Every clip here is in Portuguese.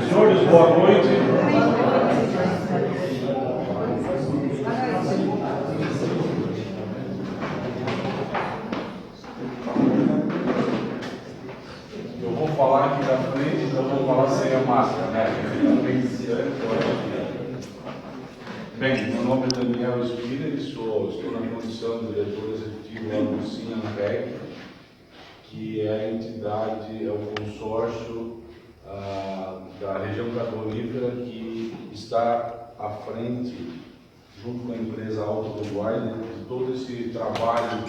Senhores, boa noite. Eu vou falar aqui da frente, então eu vou falar sem a máscara, né? Bem, meu nome é Daniel Espira e estou na condição de diretor executivo lá do CIANREG, que é a entidade, é o consórcio da região carbonífera que está à frente, junto com a empresa Alto Uruguai, de todo esse trabalho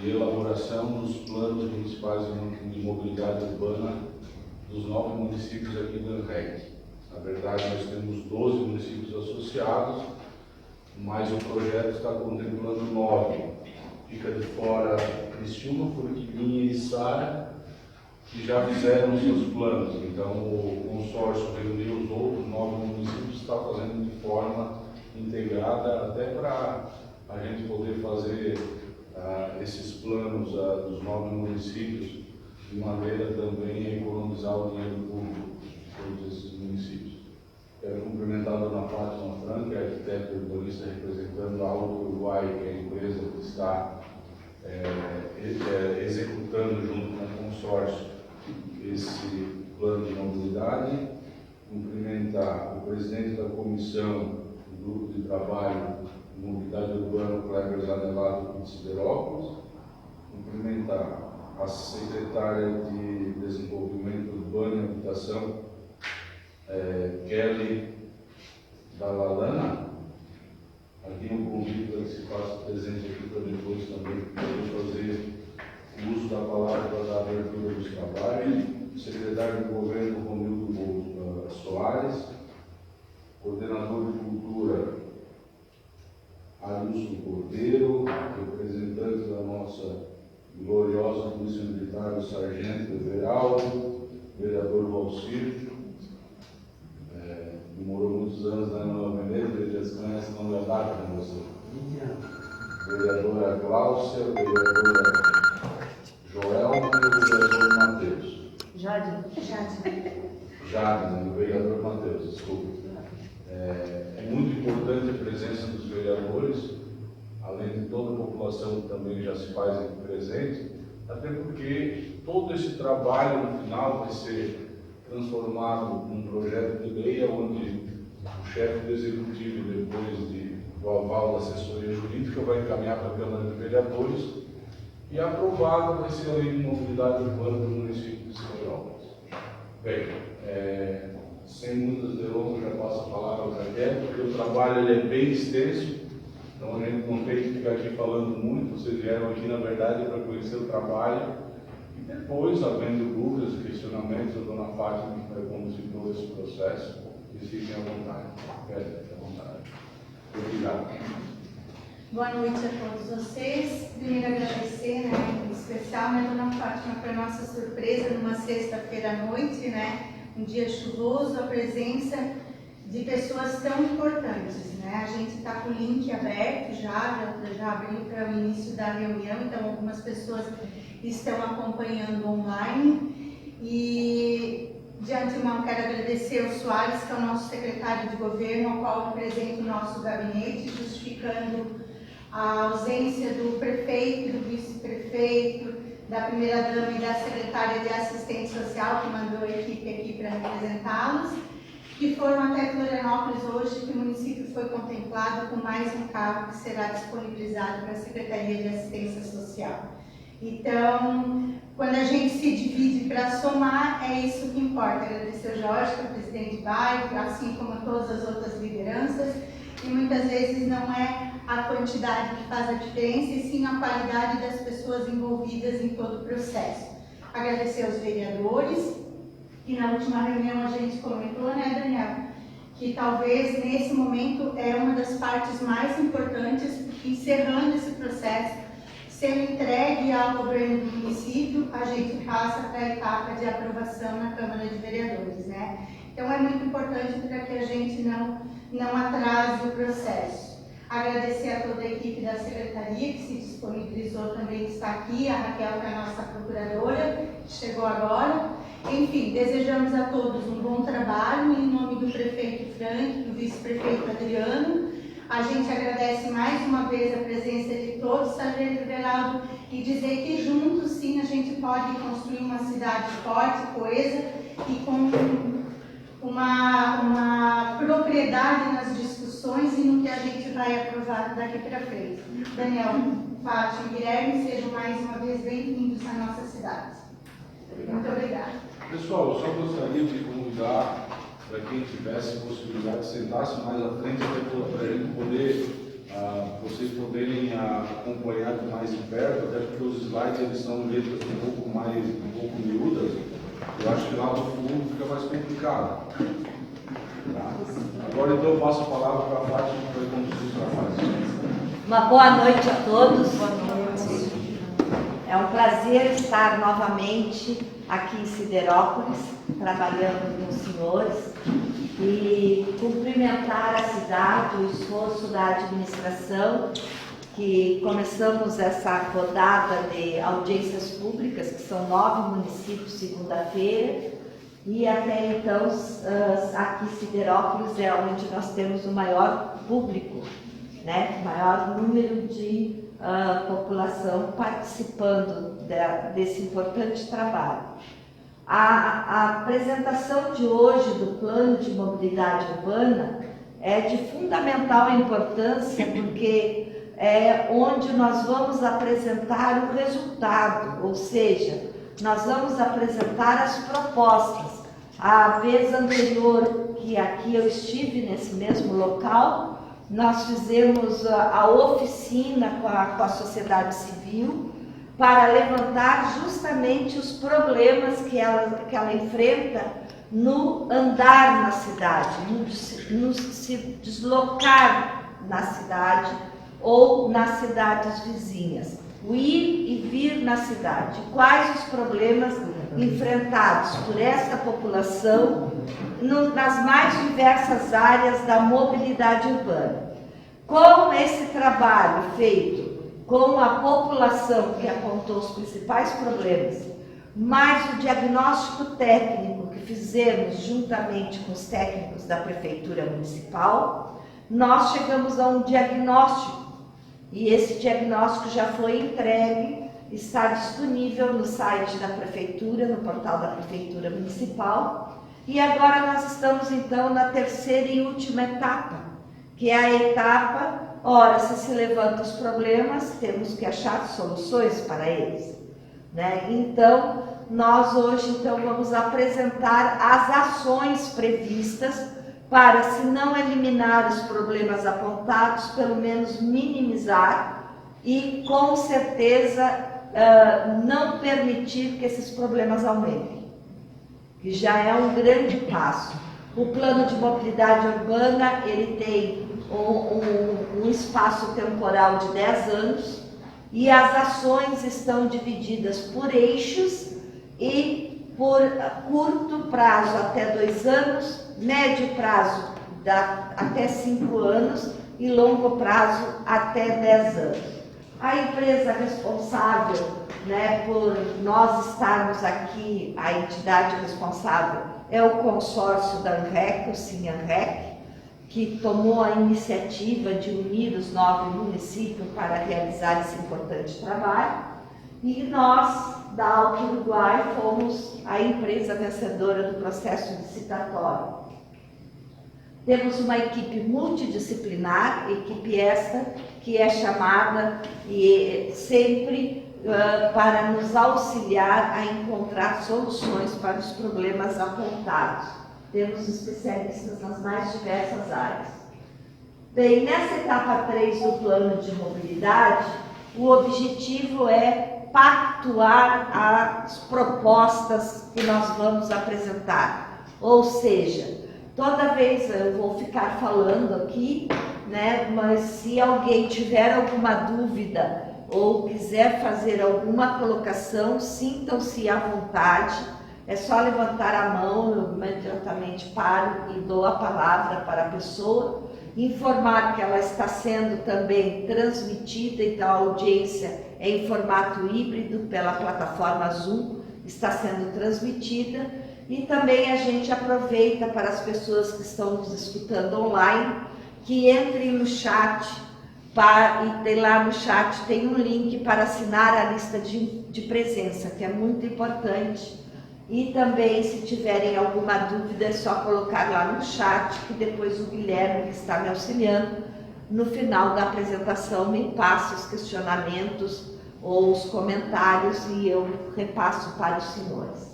de elaboração dos planos municipais de mobilidade urbana dos 9 municípios aqui do ANREG. Na verdade, nós temos 12 municípios associados, mas o projeto está contemplando 9. Fica de fora Criciúma, Forquilinha e Içara, que já fizeram os seus planos. Então, o consórcio reuniu os outros 9 municípios, está fazendo de forma integrada, até para a gente poder fazer esses planos dos 9 municípios, de maneira também a economizar o dinheiro público de todos esses municípios. Quero cumprimentar a dona Fátima Franca, arquiteta e urbanista representando a Alto Uruguai, que é a empresa que está executando junto com o consórcio esse plano de mobilidade. Cumprimentar o presidente da comissão do grupo de trabalho de mobilidade urbana, Kleber Zanelato de Siderópolis. Cumprimentar a secretária de Desenvolvimento Urbano e Habitação, Kelly Dalalana. Aqui um convite para que se faça presente aqui para depois também poder fazer o uso da palavra para dar abertura dos trabalhos. Secretário de Governo Romildo Soares, coordenador de Cultura Arilson Cordeiro, representante da nossa gloriosa Polícia Militar, o Sargento Everaldo, vereador Valcir, demorou muitos anos na Nova Veneza, ele já se conhece o nome da data com você. Vereadora Cláudia, vereadora Joelma e o vereador Matheus. Jade, o vereador Matheus, desculpa. É muito importante a presença dos vereadores, além de toda a população que também já se faz aqui presente, até porque todo esse trabalho no final vai ser transformado num projeto de lei, onde o chefe do executivo, depois do aval da assessoria jurídica, vai encaminhar para a Câmara de Vereadores e aprovado vai ser a lei de mobilidade urbana do município de Siderópolis. Bem, sem muitas delongas, já passo a palavra para a Raquel, porque o trabalho ele é bem extenso, então a gente não tem que ficar aqui falando muito. Vocês vieram aqui, na verdade, para conhecer o trabalho e depois, havendo dúvidas, questionamentos, a dona Fátima que vai conduzir todo esse processo, e fiquem à vontade. Fiquem à vontade. Obrigado. Boa noite a todos vocês. Primeiro agradecer, em especial, dona Fátima, para nossa surpresa, numa sexta-feira à noite, um dia chuvoso, a presença de pessoas tão importantes, A gente está com o link aberto já abriu para o início da reunião, então algumas pessoas estão acompanhando online. E de antemão quero agradecer ao Soares, que é o nosso secretário de governo, ao qual representa o nosso gabinete, justificando a ausência do prefeito, do vice-prefeito, da primeira-dama e da secretária de assistência social, que mandou a equipe aqui para representá-los, que foram até Florianópolis hoje, que o município foi contemplado com mais um carro que será disponibilizado para a Secretaria de Assistência Social. Então, quando a gente se divide para somar, é isso que importa. Agradecer ao Jorge, que é o presidente do bairro, assim como todas as outras lideranças, e muitas vezes não é a quantidade que faz a diferença, e sim a qualidade das pessoas envolvidas em todo o processo. Agradecer aos vereadores, que na última reunião a gente comentou, né, Daniel, que talvez nesse momento é uma das partes mais importantes, encerrando esse processo, sendo entregue ao governo do município, a gente passa para a etapa de aprovação na Câmara de Vereadores, né? Então é muito importante para que a gente não atrase o processo. Agradecer a toda a equipe da Secretaria que se disponibilizou também está aqui, a Raquel, que é a nossa procuradora, que chegou agora. Enfim, desejamos a todos um bom trabalho, em nome do prefeito Frank, do vice-prefeito Adriano. A gente agradece mais uma vez a presença de todos, Sargento Everaldo, e dizer que juntos, sim, a gente pode construir uma cidade forte, coesa e com uma propriedade nas discussões e no que a gente vai aprovar daqui para frente. Daniel, Fátima e Guilherme, sejam mais uma vez bem-vindos à nossa cidade. Muito obrigada. Pessoal, eu só gostaria de convidar para quem tivesse possibilidade de sentar-se mais à frente, até para a gente poder, vocês poderem acompanhar mais de perto, até porque os slides eles são letras um pouco miúdas. Eu acho que lá no fundo fica mais complicado. Tá? Agora então eu passo a palavra para a Fátima que vai conduzir os trabalhos. Uma boa noite a todos. Boa noite. É um prazer estar novamente aqui em Siderópolis, trabalhando com os senhores e cumprimentar a cidade, o esforço da administração, que começamos essa rodada de audiências públicas, que são 9 municípios segunda-feira, e até então aqui em Siderópolis é onde nós temos o maior público, né? Maior número de população participando desse importante trabalho. A apresentação de hoje do Plano de Mobilidade Urbana é de fundamental importância, porque é onde nós vamos apresentar o resultado, ou seja, nós vamos apresentar as propostas. A vez anterior que aqui eu estive nesse mesmo local, nós fizemos a oficina com a sociedade civil para levantar justamente os problemas que ela enfrenta no andar na cidade, no se deslocar na cidade ou nas cidades vizinhas, o ir e vir na cidade. Quais os problemas enfrentados por esta população nas mais diversas áreas da mobilidade urbana. Com esse trabalho feito com a população que apontou os principais problemas, mais o diagnóstico técnico que fizemos juntamente com os técnicos da Prefeitura Municipal, nós chegamos a um diagnóstico, e esse diagnóstico já foi entregue, está disponível no site da Prefeitura, no portal da Prefeitura Municipal, e agora nós estamos então na terceira e última etapa, que é a etapa, ora, se levantam os problemas, temos que achar soluções para eles, né? Então, nós hoje vamos apresentar as ações previstas para, se não eliminar os problemas apontados, pelo menos minimizar e, com certeza, não permitir que esses problemas aumentem, que já é um grande passo. O plano de mobilidade urbana, ele tem um espaço temporal de 10 anos e as ações estão divididas por eixos e por curto prazo até 2 anos, médio prazo até 5 anos e longo prazo até 10 anos. A empresa responsável, né, por nós estarmos aqui, a entidade responsável é o consórcio da ANREC, o SINANREC, que tomou a iniciativa de unir os 9 municípios para realizar esse importante trabalho, e nós, da Alto Uruguai, fomos a empresa vencedora do processo licitatório. Temos uma equipe multidisciplinar, equipe esta que é chamada e sempre para nos auxiliar a encontrar soluções para os problemas apontados. Temos especialistas nas mais diversas áreas. Bem, nessa etapa 3 do plano de mobilidade, o objetivo é pactuar as propostas que nós vamos apresentar. Ou seja, toda vez eu vou ficar falando aqui, né, mas se alguém tiver alguma dúvida ou quiser fazer alguma colocação, sintam-se à vontade. É só levantar a mão, eu imediatamente paro e dou a palavra para a pessoa, informar que ela está sendo também transmitida, então a audiência é em formato híbrido pela plataforma Zoom, está sendo transmitida, e também a gente aproveita para as pessoas que estão nos escutando online, que entrem no chat, e lá no chat tem um link para assinar a lista de presença, que é muito importante. E também, se tiverem alguma dúvida, é só colocar lá no chat, que depois o Guilherme, que está me auxiliando, no final da apresentação me passa os questionamentos ou os comentários e eu repasso para os senhores.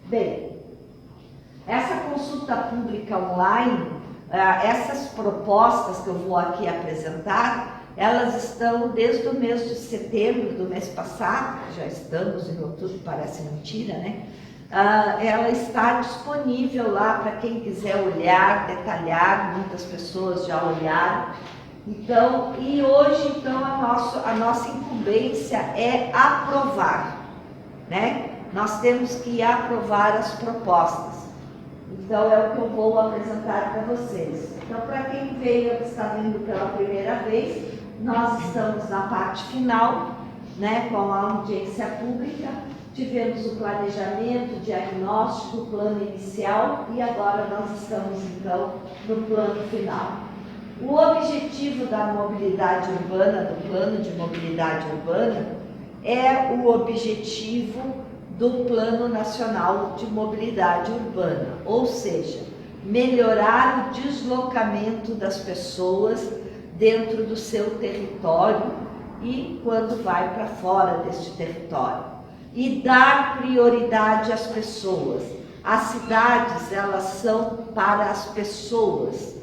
Bem, essa consulta pública online, essas propostas que eu vou aqui apresentar, elas estão desde o mês de setembro do mês passado, já estamos em outubro, parece mentira, né? Ela está disponível lá para quem quiser olhar, detalhar, muitas pessoas já olharam. Então, e hoje então a nossa incumbência é aprovar, né? Nós temos que aprovar as propostas. Então é o que eu vou apresentar para vocês. Então, para quem veio, está vindo pela primeira vez, nós estamos na parte final, né, com a audiência pública. Tivemos o planejamento, o diagnóstico, o plano inicial e agora nós estamos então no plano final. O objetivo da mobilidade urbana, do plano de mobilidade urbana, é o objetivo do Plano Nacional de Mobilidade Urbana, ou seja, melhorar o deslocamento das pessoas dentro do seu território e quando vai para fora deste território. E dar prioridade às pessoas. As cidades, elas são para as pessoas.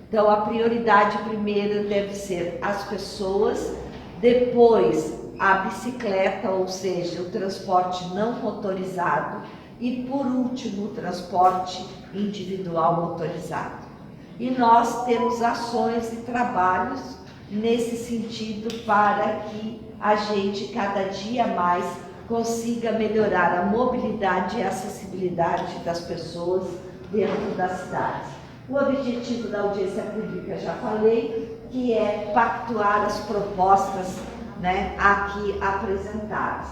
Então, a prioridade primeiro deve ser as pessoas, depois a bicicleta, ou seja, o transporte não motorizado, e por último, o transporte individual motorizado. E nós temos ações e trabalhos nesse sentido para que a gente cada dia mais consiga melhorar a mobilidade e a acessibilidade das pessoas dentro das cidades. O objetivo da audiência pública, já falei, que é pactuar as propostas, né, aqui apresentadas.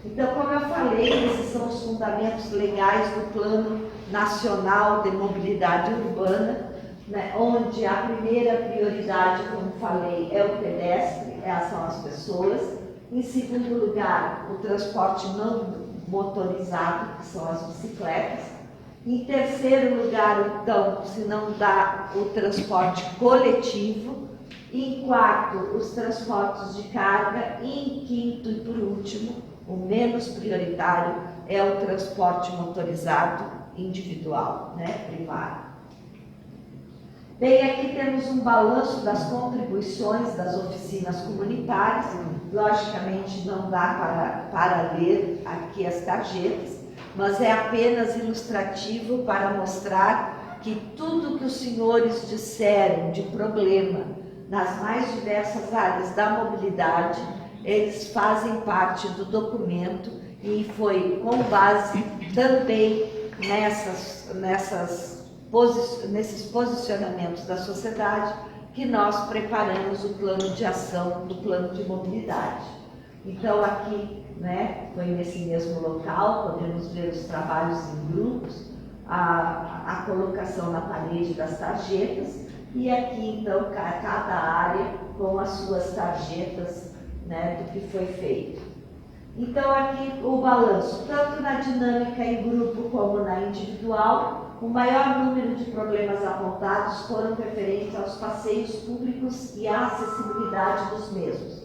Então, como eu falei, esses são os fundamentos legais do Plano Nacional de Mobilidade Urbana, né, onde a primeira prioridade, como falei, é o pedestre, são as pessoas. Em segundo lugar, o transporte não motorizado, que são as bicicletas. Em terceiro lugar, então, se não dá, o transporte coletivo. Em quarto, os transportes de carga. E em quinto e por último, o menos prioritário, é o transporte motorizado individual, né, privado. Bem, aqui temos um balanço das contribuições das oficinas comunitárias. Logicamente não dá para ler aqui as tarjetas, mas é apenas ilustrativo para mostrar que tudo que os senhores disseram de problema nas mais diversas áreas da mobilidade, eles fazem parte do documento e foi com base também nesses posicionamentos da sociedade que nós preparamos o plano de ação do plano de mobilidade. Então aqui, né, foi nesse mesmo local, podemos ver os trabalhos em grupos, a colocação na parede das tarjetas e aqui então cada área com as suas tarjetas, né, do que foi feito. Então aqui o balanço, tanto na dinâmica em grupo como na individual. O maior número de problemas apontados foram referentes aos passeios públicos e à acessibilidade dos mesmos.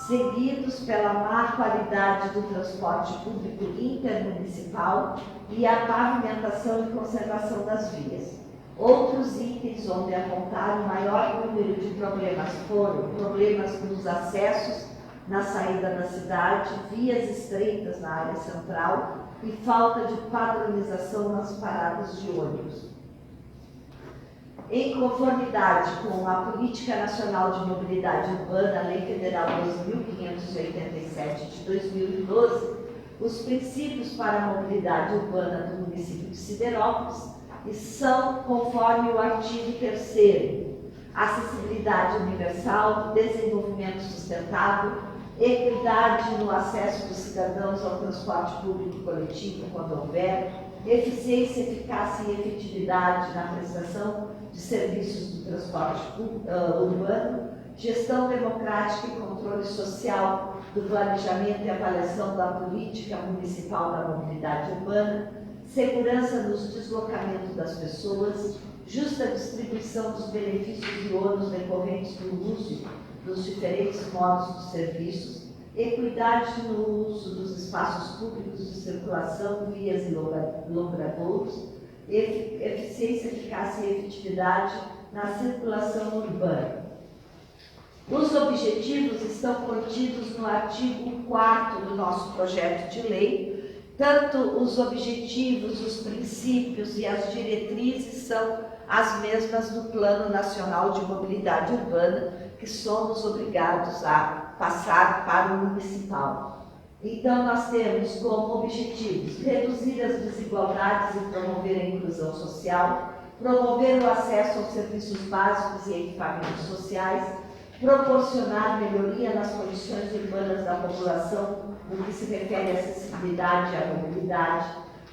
seguidos pela má qualidade do transporte público intermunicipal e a pavimentação e conservação das vias. Outros itens onde apontaram maior número de problemas foram problemas nos acessos na saída da cidade, vias estreitas na área central e falta de padronização nas paradas de ônibus. Em conformidade com a Política Nacional de Mobilidade Urbana, Lei Federal 2587 de 2012, os princípios para a mobilidade urbana do município de Siderópolis são conforme o artigo 3º: acessibilidade universal, desenvolvimento sustentável, equidade no acesso dos cidadãos ao transporte público coletivo quando houver, eficiência, eficácia e efetividade na prestação de serviços do transporte urbano, gestão democrática e controle social do planejamento e avaliação da política municipal da mobilidade urbana, segurança nos deslocamentos das pessoas, justa distribuição dos benefícios e ônus decorrentes do uso dos diferentes modos de serviços, equidade no uso dos espaços públicos de circulação, vias e logradouros, eficiência, eficácia e efetividade na circulação urbana. Os objetivos estão contidos no artigo 4º do nosso projeto de lei. Tanto os objetivos, os princípios e as diretrizes são as mesmas do Plano Nacional de Mobilidade Urbana, que somos obrigados a passar para o municipal. Então, nós temos como objetivos reduzir as desigualdades e promover a inclusão social, promover o acesso aos serviços básicos e equipamentos sociais, proporcionar melhoria nas condições urbanas da população no que se refere à acessibilidade e à mobilidade,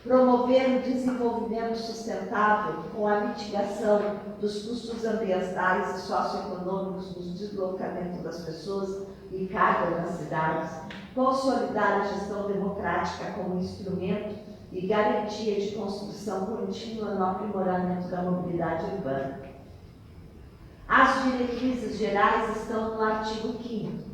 promover o desenvolvimento sustentável com a mitigação dos custos ambientais e socioeconômicos nos deslocamentos das pessoas e carga nas cidades, consolidar a gestão democrática como instrumento e garantia de construção contínua no aprimoramento da mobilidade urbana. As diretrizes gerais estão no artigo 5º.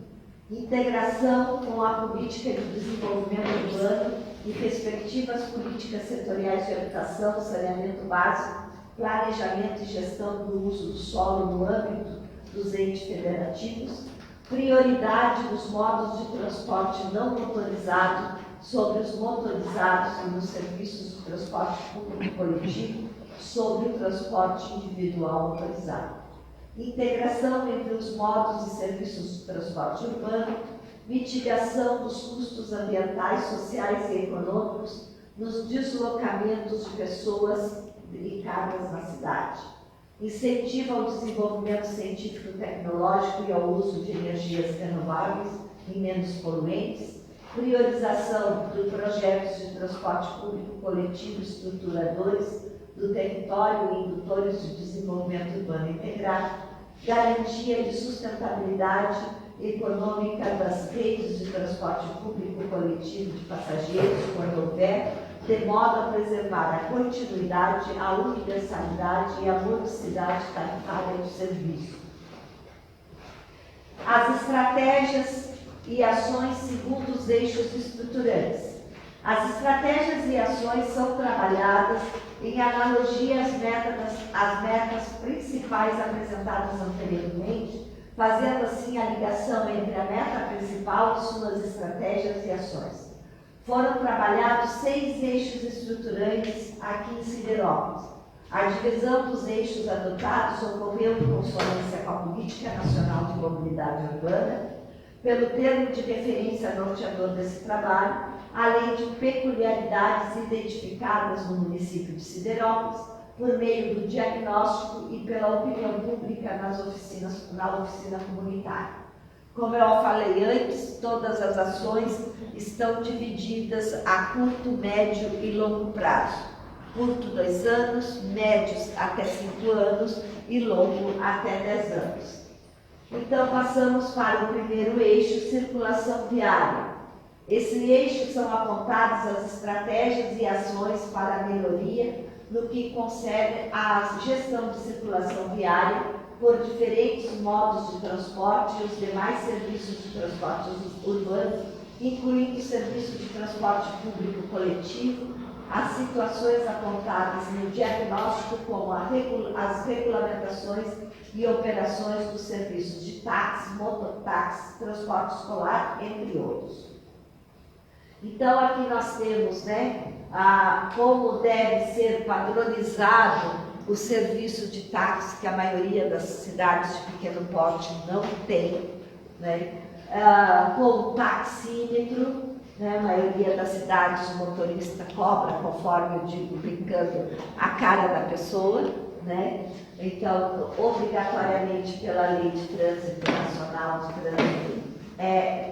Integração com a política de desenvolvimento urbano e respectivas políticas setoriais de habitação, saneamento básico, planejamento e gestão do uso do solo no âmbito dos entes federativos, prioridade dos modos de transporte não motorizado sobre os motorizados e nos serviços de transporte público coletivo sobre o transporte individual motorizado. Integração entre os modos e serviços de transporte urbano, mitigação dos custos ambientais, sociais e econômicos nos deslocamentos de pessoas e cargas na cidade. Incentiva ao desenvolvimento científico-tecnológico e ao uso de energias renováveis e menos poluentes, priorização de projetos de transporte público coletivo estruturadores do território e indutores de desenvolvimento urbano integrado, garantia de sustentabilidade econômica das redes de transporte público coletivo de passageiros, quando houver, de modo a preservar a continuidade, a universalidade e a modicidade tarifária do serviço. As estratégias e ações segundo os eixos estruturantes. As estratégias e ações são trabalhadas em analogia às metas principais apresentadas anteriormente, fazendo assim a ligação entre a meta principal e suas estratégias e ações. Foram trabalhados 6 eixos estruturantes aqui em Siderópolis. A divisão dos eixos adotados ocorreu em consonância com a Política Nacional de Mobilidade Urbana, pelo termo de referência norteador desse trabalho, além de peculiaridades identificadas no município de Siderópolis, por meio do diagnóstico e pela opinião pública na oficina comunitária. Como eu falei antes, todas as ações estão divididas a curto, médio e longo prazo. Curto 2 anos, médios até 5 anos e longo até 10 anos. Então, passamos para o primeiro eixo, circulação viária. Esse eixo são apontadas as estratégias e ações para a melhoria no que concerne à gestão de circulação viária por diferentes modos de transporte e os demais serviços de transporte urbano, incluindo o serviço de transporte público coletivo, as situações apontadas no diagnóstico, como as regulamentações e operações dos serviços de táxi, mototáxi, transporte escolar, entre outros. Então, aqui nós temos, né, como deve ser padronizado o serviço de táxi, que a maioria das cidades de pequeno porte não tem, né, como taxímetro, né, a maioria das cidades o motorista cobra, conforme eu digo, brincando, a cara da pessoa, né? Então, obrigatoriamente pela Lei de Trânsito Nacional de Trânsito,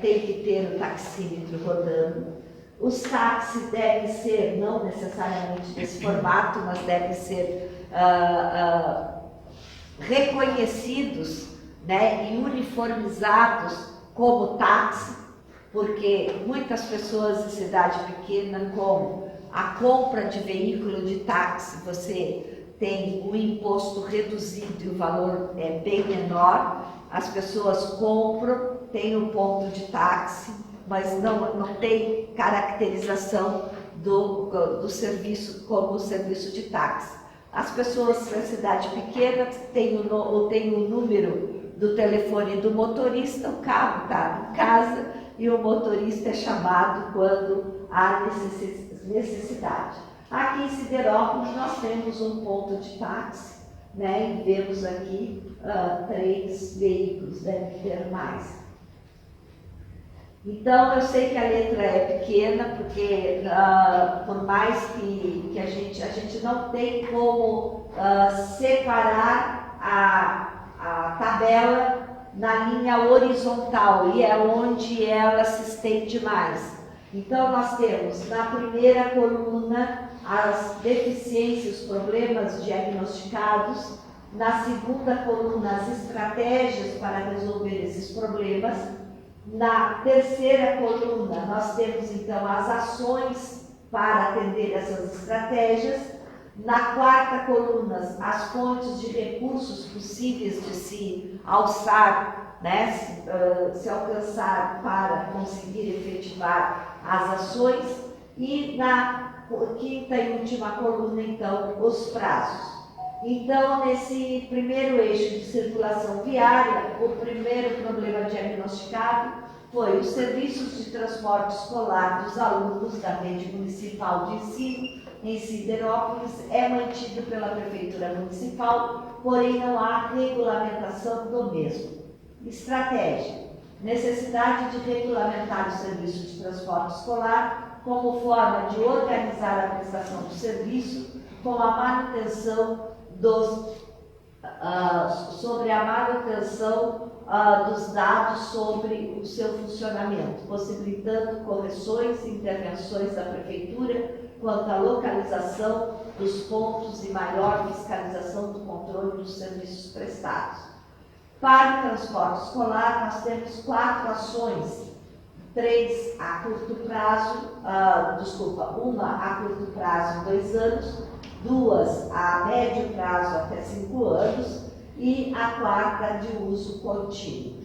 tem que ter o taxímetro rodando. Os táxis devem ser, não necessariamente desse formato, mas devem ser reconhecidos, né, e uniformizados como táxi, porque muitas pessoas em cidade pequena, como a compra de veículo de táxi, você tem o imposto reduzido e o valor é bem menor, as pessoas compram, tem o ponto de táxi, mas não tem caracterização do serviço como o serviço de táxi. As pessoas na cidade pequena têm o número do telefone do motorista, o carro está em casa e o motorista é chamado quando há necessidade. Aqui em Siderópolis nós temos um ponto de táxi, né, e vemos aqui 3 veículos, deve ter mais. Então, eu sei que a letra é pequena, porque por mais que a gente não tem como separar a tabela na linha horizontal, e é onde ela se estende mais. Então, nós temos na primeira coluna as deficiências, os problemas diagnosticados, na segunda coluna as estratégias para resolver esses problemas, na terceira coluna nós temos então as ações para atender essas estratégias, na quarta coluna as fontes de recursos possíveis de se alçar, né, se alcançar para conseguir efetivar as ações, e na quinta e última coluna então os prazos. Então, nesse primeiro eixo de circulação viária, o primeiro problema diagnosticado foi os serviços de transporte escolar dos alunos da rede municipal de ensino em Siderópolis é mantido pela Prefeitura Municipal, porém não há regulamentação do mesmo. Estratégia: necessidade de regulamentar o serviço de transporte escolar como forma de organizar a prestação do serviço com a manutenção sobre a manutenção dos dados sobre o seu funcionamento, possibilitando correções e intervenções da Prefeitura quanto à localização dos pontos e maior fiscalização do controle dos serviços prestados. Para o transporte escolar, nós temos 4 ações, 3 a curto prazo, uma a curto prazo, 2 anos, 2 a médio prazo até 5 anos e a quarta de uso contínuo.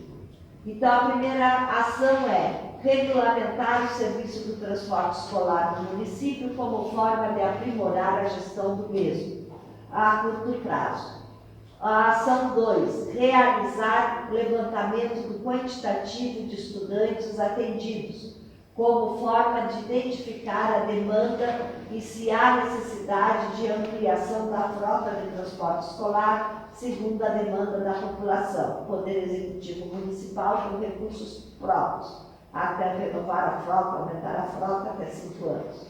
Então, a primeira ação é regulamentar o serviço do transporte escolar no município como forma de aprimorar a gestão do mesmo, a curto prazo. A ação 2, realizar levantamento do quantitativo de estudantes atendidos, como forma de identificar a demanda e se há necessidade de ampliação da frota de transporte escolar, segundo a demanda da população. Poder Executivo Municipal com recursos próprios, até renovar a frota, aumentar a frota até 5 anos.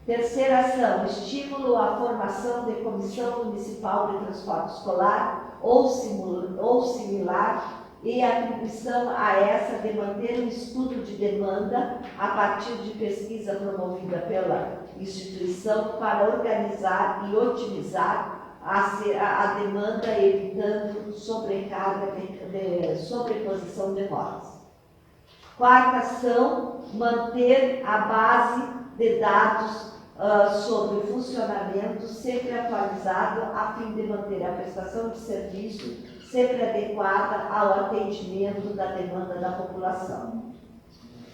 Terceira ação, estímulo à formação de Comissão Municipal de Transporte Escolar ou similar, e atribuição a essa de manter um estudo de demanda a partir de pesquisa promovida pela instituição para organizar e otimizar a demanda, evitando sobrecarga sobreposição de rotas. Quarta ação, manter a base de dados sobre o funcionamento, sempre atualizado a fim de manter a prestação de serviço sempre adequada ao atendimento da demanda da população.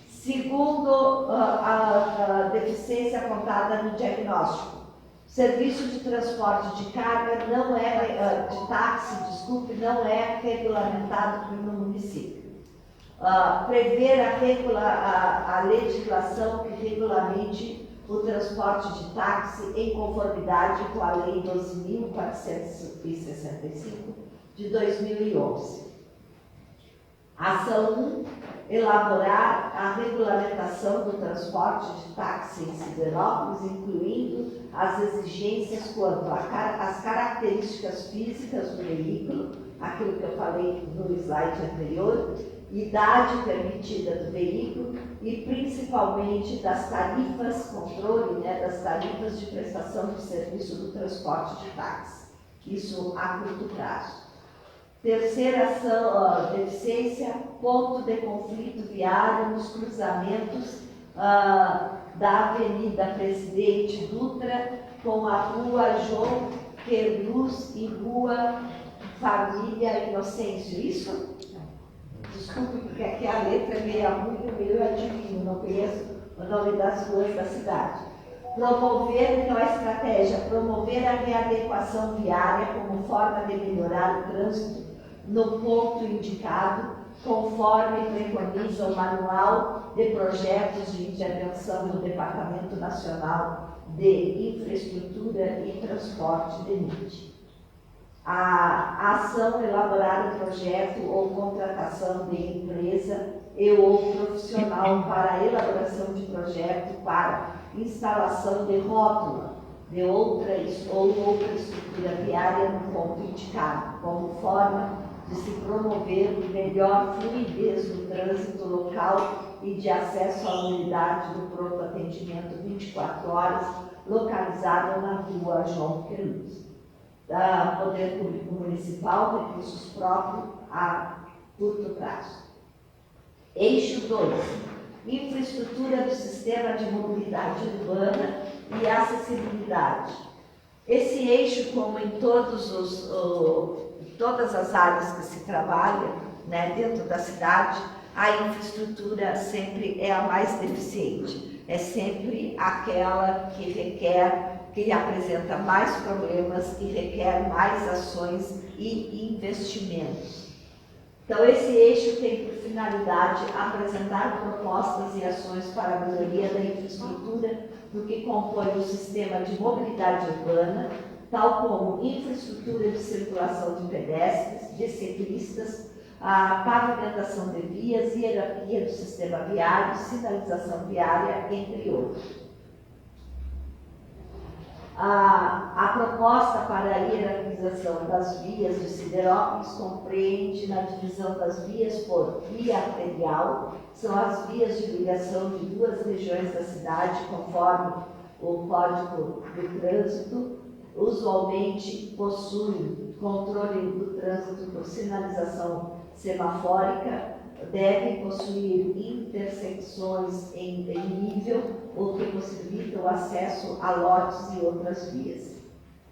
Segundo a deficiência apontada no diagnóstico, serviço de transporte de carga não é, de táxi, desculpe, não é regulamentado no município. Prever a legislação que regulamente o transporte de táxi em conformidade com a Lei 12.465 de 2011. Ação 1. Elaborar a regulamentação do transporte de táxi em Siderópolis, incluindo as exigências quanto às características físicas do veículo, aquilo que eu falei no slide anterior, idade permitida do veículo e principalmente das tarifas, controle das tarifas de prestação do serviço do transporte de táxi. Isso a curto prazo. Terceira ação, deficiência, ponto de conflito viário nos cruzamentos da Avenida Presidente Dutra com a Rua João Querluz e Rua Família Inocêncio. Isso? Desculpe, porque aqui a letra é meio ruim e meio adivinho, não conheço o nome das ruas da cidade. Promover, então a estratégia, promover a readequação viária como forma de melhorar o trânsito no ponto indicado, conforme preconiza o Manual de Projetos de Intervenção do Departamento Nacional de Infraestrutura e Transporte, DENIT. A ação elaborar o projeto ou contratação de empresa e ou profissional para a elaboração de projeto para instalação de rótula de outra estrutura viária no ponto indicado, como forma de se promover melhor fluidez do trânsito local e de acesso à unidade do pronto atendimento 24 horas, localizada na Rua João Querluz. Da Poder Público Municipal, recursos próprios a curto prazo. Eixo 2. Infraestrutura do sistema de mobilidade urbana e acessibilidade. Esse eixo, como em todas as áreas que se trabalha dentro da cidade, a infraestrutura sempre é a mais deficiente. É sempre aquela que apresenta mais problemas e requer mais ações e investimentos. Então, esse eixo tem por finalidade apresentar propostas e ações para a melhoria da infraestrutura do que compõe o sistema de mobilidade urbana, tal como infraestrutura de circulação de pedestres, de ciclistas, a pavimentação de vias, hierarquia do sistema viário, sinalização viária, entre outros. A proposta para a hierarquização das vias de Siderópolis compreende na divisão das vias por via arterial, são as vias de ligação de duas regiões da cidade, conforme o Código de Trânsito, usualmente possui controle do trânsito por sinalização semafórica, devem possuir intersecções em nível, o que possibilita o acesso a lotes e outras vias.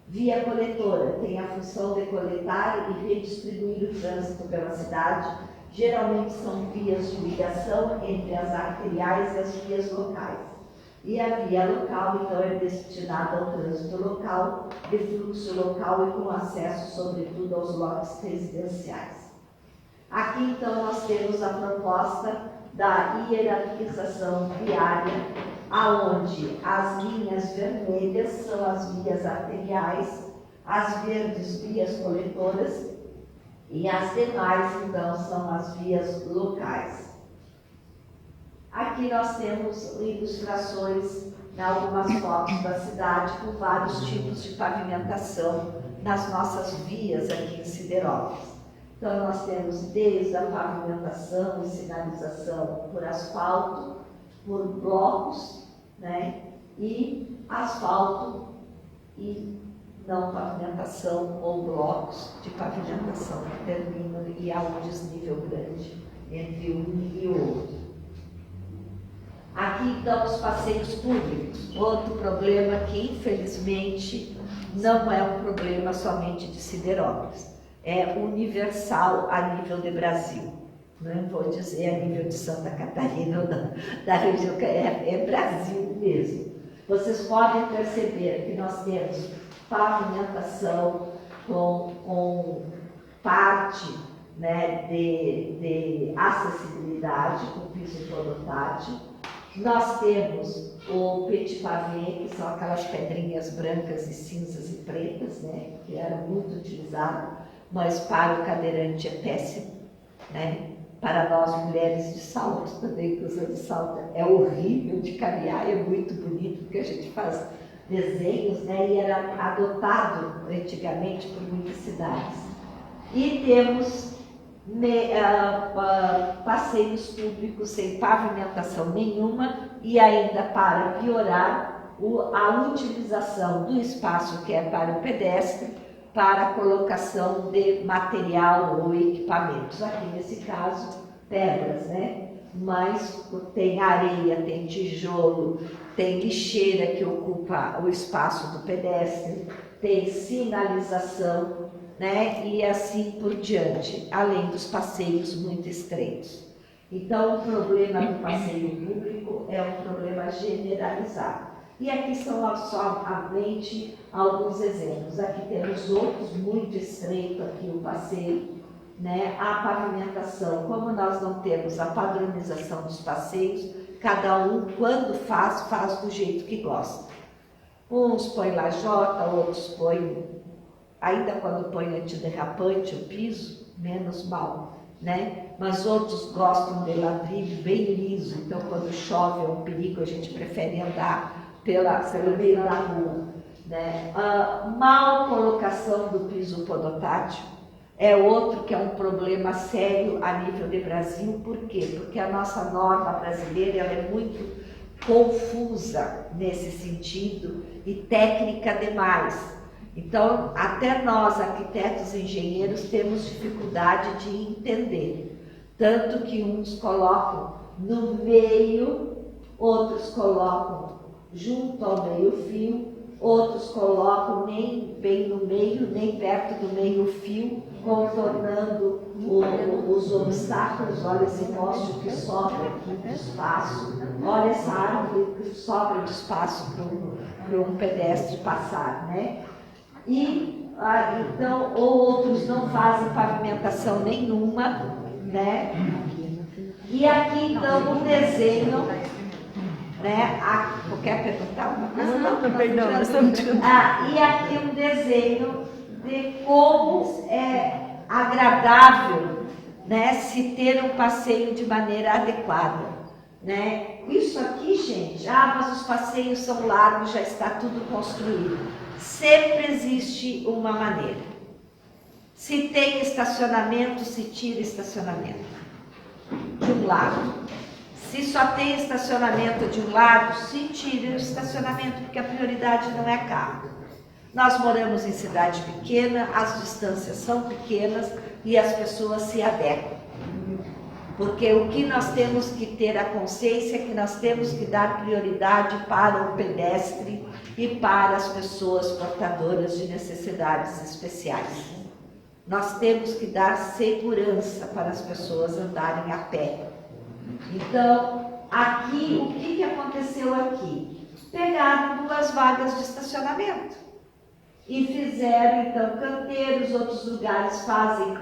Via coletora tem a função de coletar e redistribuir o trânsito pela cidade. Geralmente são vias de ligação entre as arteriais e as vias locais. E a via local, então, é destinada ao trânsito local, de fluxo local e com acesso, sobretudo, aos lotes residenciais. Aqui, então, nós temos a proposta da hierarquização viária, aonde as linhas vermelhas são as vias arteriais, as verdes vias coletoras e as demais, então, são as vias locais. Aqui nós temos ilustrações em algumas fotos da cidade com vários tipos de pavimentação nas nossas vias aqui em Siderópolis. Então, nós temos desde a pavimentação e sinalização por asfalto, por blocos, e asfalto e não pavimentação ou blocos de pavimentação que terminam e há um desnível grande entre um e o outro. Aqui estão os passeios públicos, outro problema que infelizmente não é um problema somente de Siderópolis, é universal a nível de Brasil. Não vou dizer a nível de Santa Catarina ou da região, é Brasil mesmo. Vocês podem perceber que nós temos pavimentação com parte, né, de acessibilidade, com piso podotade. Nós temos o petit pavé, que são aquelas pedrinhas brancas e cinzas e pretas, né, que era muito utilizado, mas para o cadeirante é péssimo, né? Para nós mulheres de salto também, que usamos salto, é horrível de caminhar, é muito bonito, porque a gente faz desenhos, né, e era adotado antigamente por muitas cidades. E temos passeios públicos sem pavimentação nenhuma e ainda, para piorar, a utilização do espaço que é para o pedestre para a colocação de material ou equipamentos. Aqui nesse caso, pedras, né? Mas tem areia, tem tijolo, tem lixeira que ocupa o espaço do pedestre, tem sinalização, né? E assim por diante, além dos passeios muito estreitos. Então, o problema do passeio público é um problema generalizado. E aqui são somente alguns exemplos. Aqui temos outros muito estreitos, aqui o passeio, né? A pavimentação, como nós não temos a padronização dos passeios, cada um, quando faz do jeito que gosta. Uns põem lajota, outros põem, ainda quando põe antiderrapante, o piso, menos mal, né? Mas outros gostam de ladrilho bem liso, então quando chove é um perigo, a gente prefere andar pelo meio da rua, né? Mal colocação do piso podotátil é outro que é um problema sério a nível de Brasil. Por quê? Porque a nossa norma brasileira ela é muito confusa nesse sentido e técnica demais. Então, até nós, arquitetos e engenheiros, temos dificuldade de entender. Tanto que uns colocam no meio, outros colocam junto ao meio-fio, outros colocam nem bem no meio, nem perto do meio-fio, contornando os obstáculos. Olha esse poste que sobra aqui de espaço, olha essa árvore que sobra de espaço para um pedestre passar, né? E então, ou outros não fazem pavimentação nenhuma, né? E aqui então um desenho, né? Quer perguntar alguma coisa? Não, perdão, nós estamos e aqui um desenho de como é agradável, né, se ter um passeio de maneira adequada, né? Isso aqui, gente, mas os passeios são largos, já está tudo construído. Sempre existe uma maneira. Se tem estacionamento, se tira estacionamento de um lado. Se só tem estacionamento de um lado, se tira o estacionamento, porque a prioridade não é carro. Nós moramos em cidade pequena, as distâncias são pequenas e as pessoas se adequam. Porque o que nós temos que ter a consciência é que nós temos que dar prioridade para o pedestre e para as pessoas portadoras de necessidades especiais. Nós temos que dar segurança para as pessoas andarem a pé. Então, aqui, o que aconteceu aqui? Pegaram 2 vagas de estacionamento e fizeram, então, canteiros, outros lugares fazem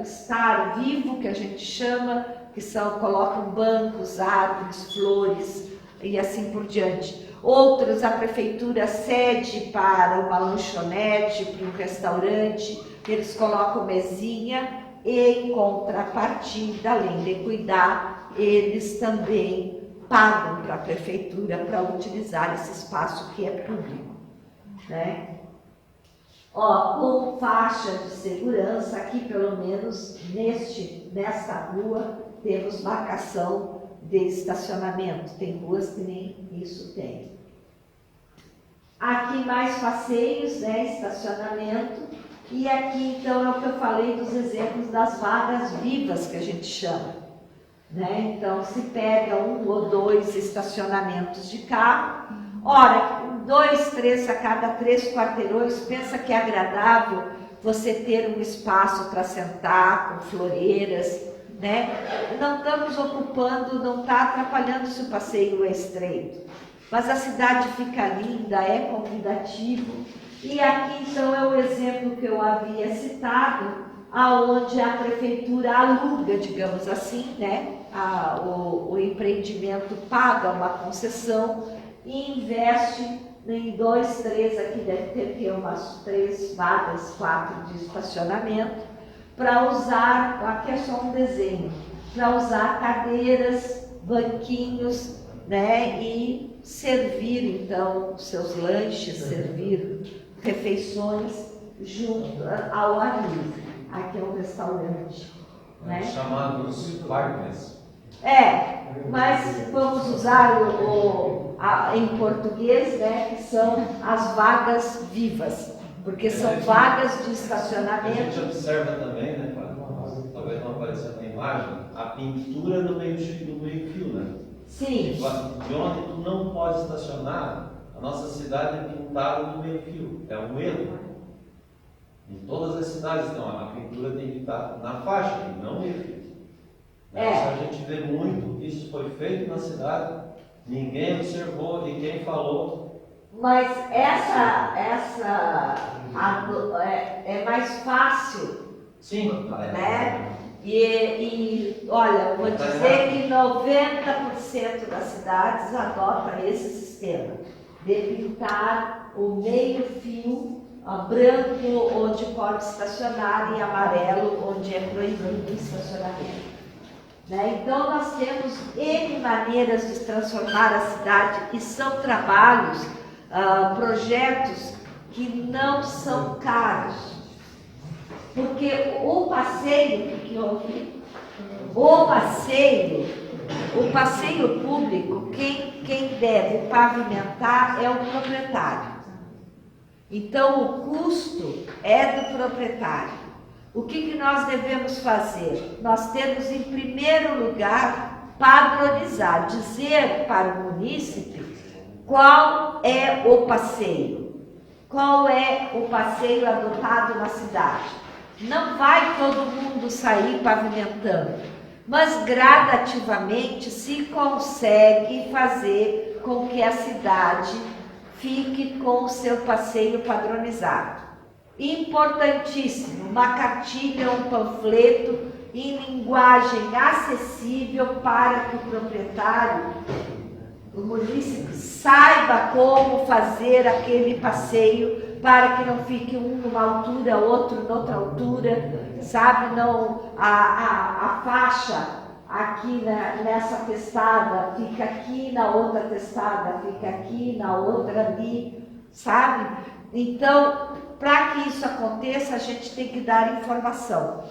estar vivo, que a gente chama, que colocam bancos, árvores, flores e assim por diante. Outros, a prefeitura cede para uma lanchonete, para um restaurante, eles colocam mesinha e, em contrapartida, além de cuidar, eles também pagam para a prefeitura para utilizar esse espaço que é público, né? Com faixa de segurança, aqui pelo menos nesta rua temos marcação de estacionamento, tem ruas que nem isso tem. Aqui mais passeios, né, estacionamento, e aqui então é o que eu falei dos exemplos das vagas vivas que a gente chama. né? Então se pega 1 ou 2 estacionamentos de carro. Ora, 2, 3 a cada 3 quarteirões, pensa que é agradável você ter um espaço para sentar com floreiras, né? Não estamos ocupando, não está atrapalhando se o passeio é estreito, mas a cidade fica linda, é convidativo. E aqui então é o exemplo que eu havia citado, aonde a prefeitura aluga, digamos assim, né? O empreendimento paga uma concessão e investe em 2, 3, aqui deve ter umas 3 vagas, 4 de estacionamento, para usar, aqui é só um desenho, para usar cadeiras, banquinhos, né? E servir então seus lanches, servir refeições junto ao ar livre. Aqui é um restaurante, né? Chamados parques. Mas vamos usar em português, né, que são as vagas vivas, porque são vagas de A estacionamento. gente observa também, né, talvez não apareça na imagem, a pintura do meio-fio, né? Sim. De onde tu não pode estacionar, a nossa cidade é pintada no meio-fio. É um erro. Em todas as cidades, então, a pintura tem que estar na faixa, e não meio-fio. Isso a gente vê muito, isso foi feito na cidade, ninguém observou e quem falou. Mas essa é mais fácil. Sim, né? E olha, vou dizer que 90% das cidades adotam esse sistema de pintar o meio-fio branco onde pode estacionar e amarelo onde é proibido o estacionamento. Né? Então nós temos N maneiras de transformar a cidade e são trabalhos, projetos que não são caros. Porque o passeio público, quem deve pavimentar é o proprietário. Então o custo é do proprietário. O que nós devemos fazer? Nós temos, em primeiro lugar, padronizar, dizer para o munícipe qual é o passeio. Qual é o passeio adotado na cidade? Não vai todo mundo sair pavimentando, mas gradativamente se consegue fazer com que a cidade fique com o seu passeio padronizado. Importantíssimo, uma cartilha, um panfleto em linguagem acessível para que o proprietário, o munícipe, saiba como fazer aquele passeio para que não fique um numa altura, outro noutra altura, sabe? Não, a faixa aqui nessa testada fica aqui, na outra testada fica aqui, na outra ali, sabe? Então, para que isso aconteça, a gente tem que dar informação.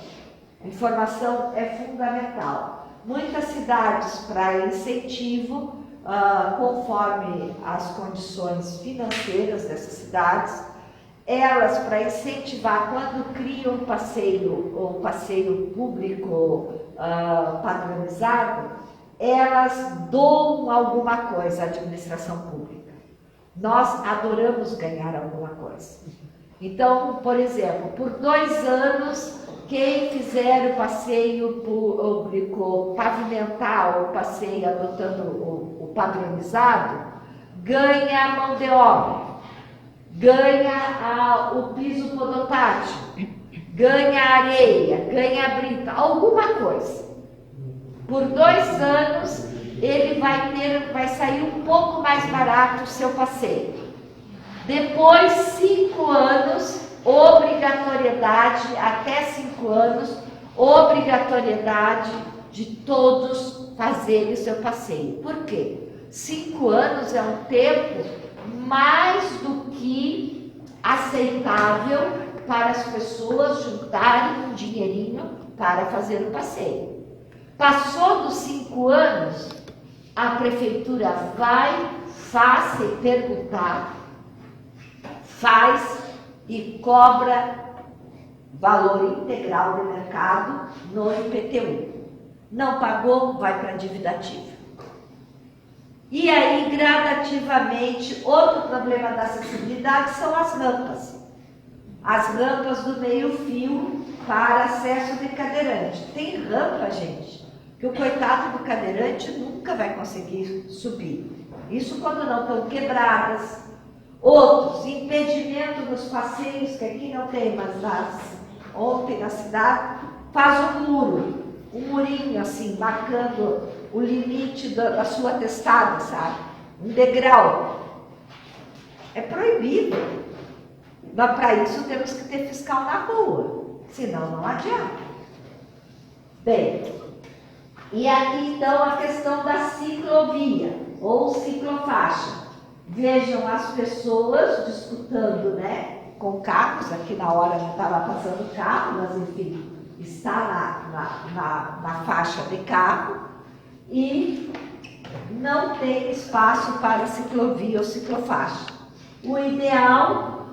A informação é fundamental. Muitas cidades, para incentivo, conforme as condições financeiras dessas cidades, elas, para incentivar, quando criam um passeio público padronizado, elas doam alguma coisa à administração pública. Nós adoramos ganhar alguma coisa. Então, por exemplo, por 2 anos, quem fizer o passeio público pavimentar o passeio adotando o padronizado, ganha a mão de obra, ganha o piso podotátil, ganha a areia, ganha a brita, alguma coisa. Por 2 anos, ele vai sair um pouco mais barato o seu passeio. Depois, 5 anos, obrigatoriedade, até 5 anos, obrigatoriedade de todos fazerem o seu passeio. Por quê? 5 anos é um tempo mais do que aceitável para as pessoas juntarem um dinheirinho para fazer o passeio. Passou dos 5 anos, a prefeitura faz sem perguntar, faz e cobra valor integral do mercado no IPTU. Não pagou, vai para a dívida ativa. E aí, gradativamente, outro problema da acessibilidade são as rampas. As rampas do meio-fio para acesso de cadeirante. Tem rampa, gente, que o coitado do cadeirante nunca vai conseguir subir. Isso quando não estão quebradas. Outros, impedimento nos passeios, que aqui não tem, mas ontem na cidade, faz um muro, um murinho assim, marcando o limite da sua testada, sabe? Um degrau. É proibido. Mas para isso temos que ter fiscal na rua, senão não adianta. Bem, e aqui então a questão da ciclovia ou ciclofaixa. Vejam as pessoas disputando, né, com carros, aqui na hora não estava passando carro, mas enfim, está na faixa de carro e não tem espaço para ciclovia ou ciclofaixa. O ideal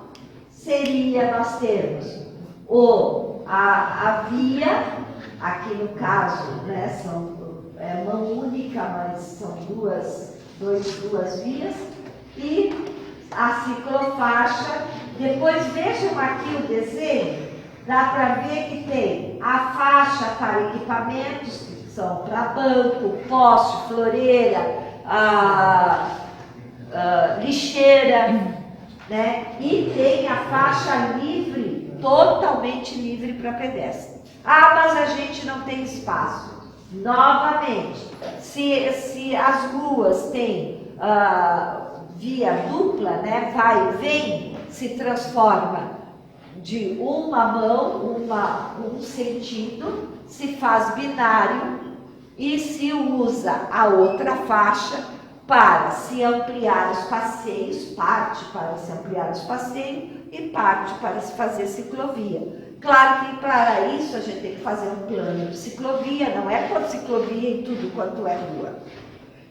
seria nós termos a via, aqui no caso, né, é uma única, mas são duas vias, e a ciclofaixa. Depois vejam aqui o desenho, dá para ver que tem a faixa para equipamentos, que são para banco, poste, floreira, lixeira, né? E tem a faixa livre, totalmente livre para pedestre. Ah, mas a gente não tem espaço. Novamente, se as ruas têm via dupla, né, vai e vem, se transforma de uma mão, um sentido, se faz binário e se usa a outra faixa para se ampliar os passeios, parte para se ampliar os passeios e parte para se fazer ciclovia. Claro que para isso a gente tem que fazer um plano de ciclovia, não é por ciclovia em tudo quanto é rua.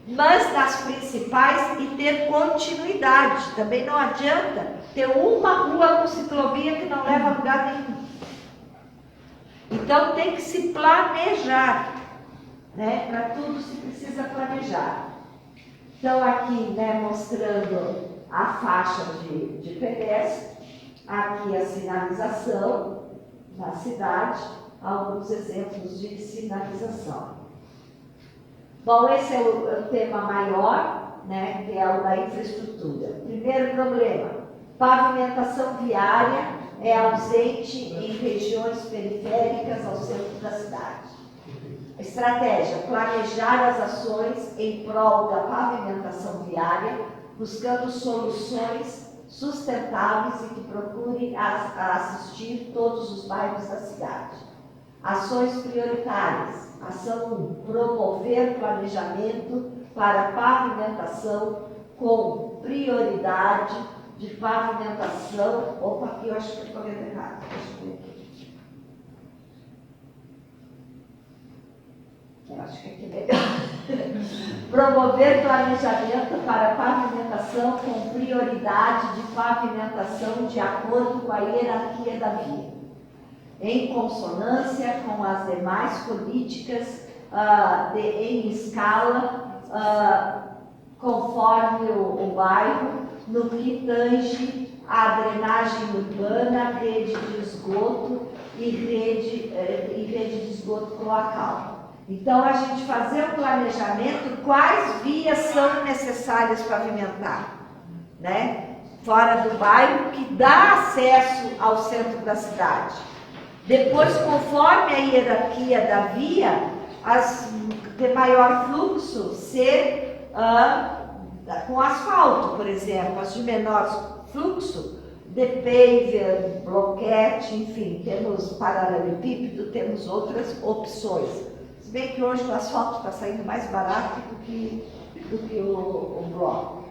Mas nas principais e ter continuidade. Também não adianta ter uma rua com ciclovia que não leva a lugar nenhum. Então tem que se planejar, né? Para tudo se precisa planejar. Então aqui, né, mostrando a faixa de pedestre, aqui a sinalização na cidade, alguns exemplos de sinalização. Bom, esse é o tema maior, né, que é o da infraestrutura. Primeiro problema, pavimentação viária é ausente em regiões periféricas ao centro da cidade. Estratégia, planejar as ações em prol da pavimentação viária, buscando soluções sustentáveis e que procurem assistir todos os bairros da cidade. Ações prioritárias. Ação 1, promover planejamento para pavimentação com prioridade de pavimentação. Opa, aqui eu acho que eu estou lendo errado. Deixa eu ver aqui. Eu acho que aqui é melhor. Promover planejamento para pavimentação com prioridade de pavimentação de acordo com a hierarquia da via, em consonância com as demais políticas em escala, conforme o bairro, no que tange a drenagem urbana, rede de esgoto e rede de esgoto cloacal. Então, a gente fazer um planejamento, quais vias são necessárias pavimentar, né? Fora do bairro, que dá acesso ao centro da cidade. Depois, conforme a hierarquia da via, as de maior fluxo ser com asfalto, por exemplo, as de menor fluxo, de paver, bloquete, enfim, temos paralelepípedo, temos outras opções. Se bem que hoje o asfalto está saindo mais barato do que o bloco.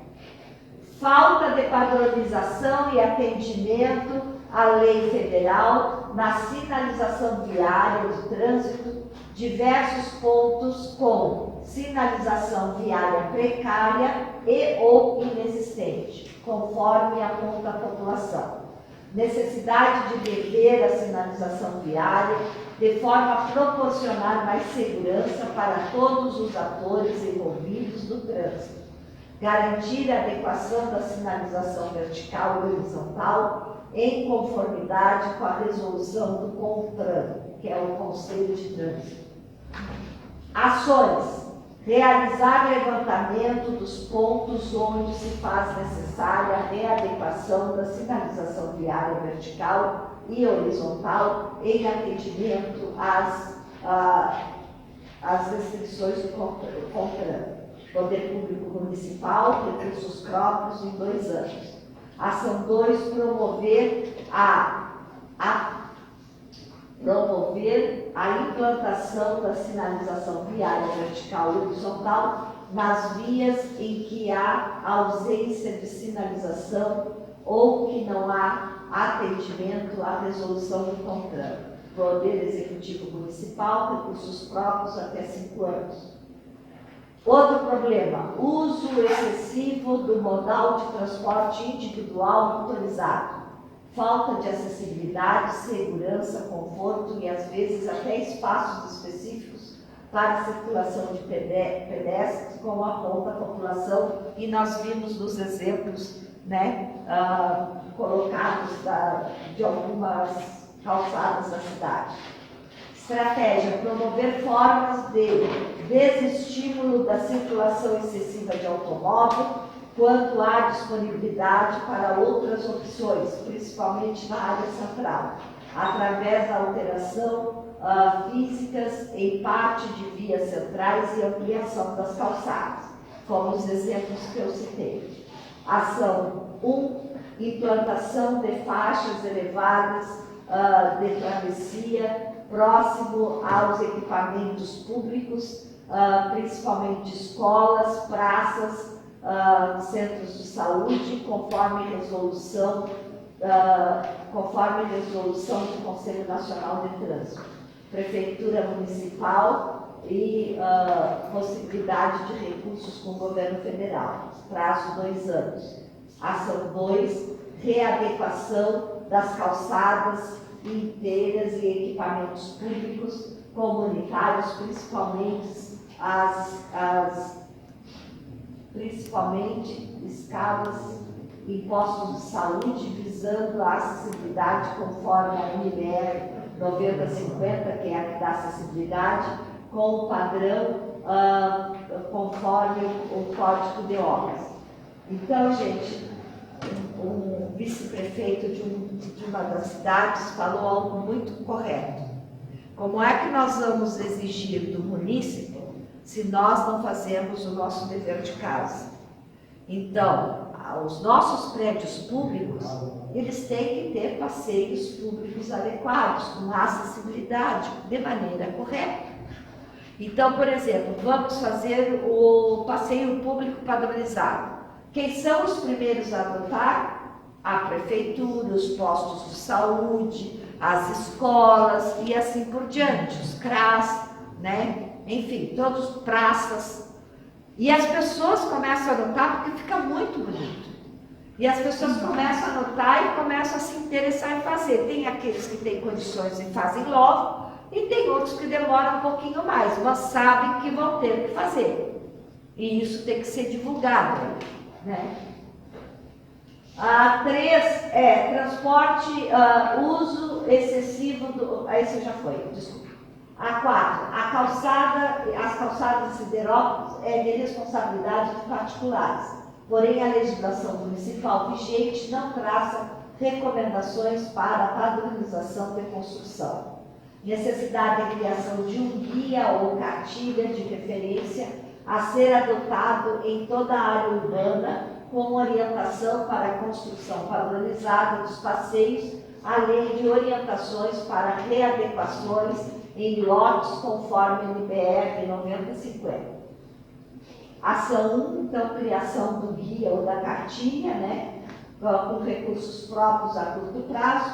Falta de padronização e atendimento à lei federal na sinalização viária do trânsito, diversos pontos com sinalização viária precária e ou inexistente, conforme aponta a população. necessidade de rever a sinalização viária de forma a proporcionar mais segurança para todos os atores envolvidos no trânsito, garantir a adequação da sinalização vertical e horizontal em conformidade com a resolução do CONTRAN, que é o Conselho de Trânsito. Ações: realizar levantamento dos pontos onde se faz necessária a readequação da sinalização viária vertical e horizontal em atendimento às restrições do CONTRAN. Poder Público Municipal, recursos próprios em 2 anos. Ação 2, promover a implantação da sinalização viária vertical e horizontal nas vias em que há ausência de sinalização ou que não há atendimento à resolução do CONTRAN. Poder Executivo Municipal, recursos próprios até 5 anos. Outro problema: uso excessivo do modal de transporte individual motorizado. Falta de acessibilidade, segurança, conforto e, às vezes, até espaços específicos para a circulação de pedestres, como aponta a população, e nós vimos nos exemplos, né, colocados de algumas calçadas da cidade. Estratégia: promover formas de desestímulo da circulação excessiva de automóvel, quando há disponibilidade para outras opções, principalmente na área central, através da alteração físicas em parte de vias centrais e ampliação das calçadas, como os exemplos que eu citei. Ação 1, implantação de faixas elevadas de travessia próximo aos equipamentos públicos, principalmente escolas, praças, centros de saúde, conforme resolução do Conselho Nacional de Trânsito, Prefeitura Municipal e possibilidade de recursos com o Governo Federal, prazo 2 anos. Ação 2, readequação das calçadas inteiras e equipamentos públicos comunitários, principalmente escalas em postos de saúde, visando a acessibilidade conforme a NBR 9050, que é a que dá acessibilidade, com o padrão conforme o Código de Obras. Então, gente, um vice-prefeito de uma das cidades falou algo muito correto. Como é que nós vamos exigir do munícipe se nós não fazemos o nosso dever de casa? Então, os nossos prédios públicos, eles têm que ter passeios públicos adequados, com acessibilidade, de maneira correta. Então, por exemplo, vamos fazer o passeio público padronizado. Quem são os primeiros a adotar? A prefeitura, os postos de saúde, as escolas e assim por diante, os CRAS, né? Enfim, todas as praças. E as pessoas começam a adotar porque fica muito bonito. E as pessoas começam a adotar e começam a se interessar em fazer. Tem aqueles que têm condições e fazem logo, e tem outros que demoram um pouquinho mais, mas sabem que vão ter que fazer. E isso tem que ser divulgado, né? A 3 é transporte, uso excessivo do... Esse já foi, desculpa. A 4, as calçadas de Siderópolis é de responsabilidade de particulares. Porém, a legislação municipal vigente não traça recomendações para a padronização de construção. Necessidade da criação de um guia ou cartilha de referência a ser adotado em toda a área urbana, com orientação para a construção padronizada dos passeios, além de orientações para readequações em lotes conforme NBR 9050. Ação 1, então, criação do guia ou da cartilha, né, com recursos próprios a curto prazo,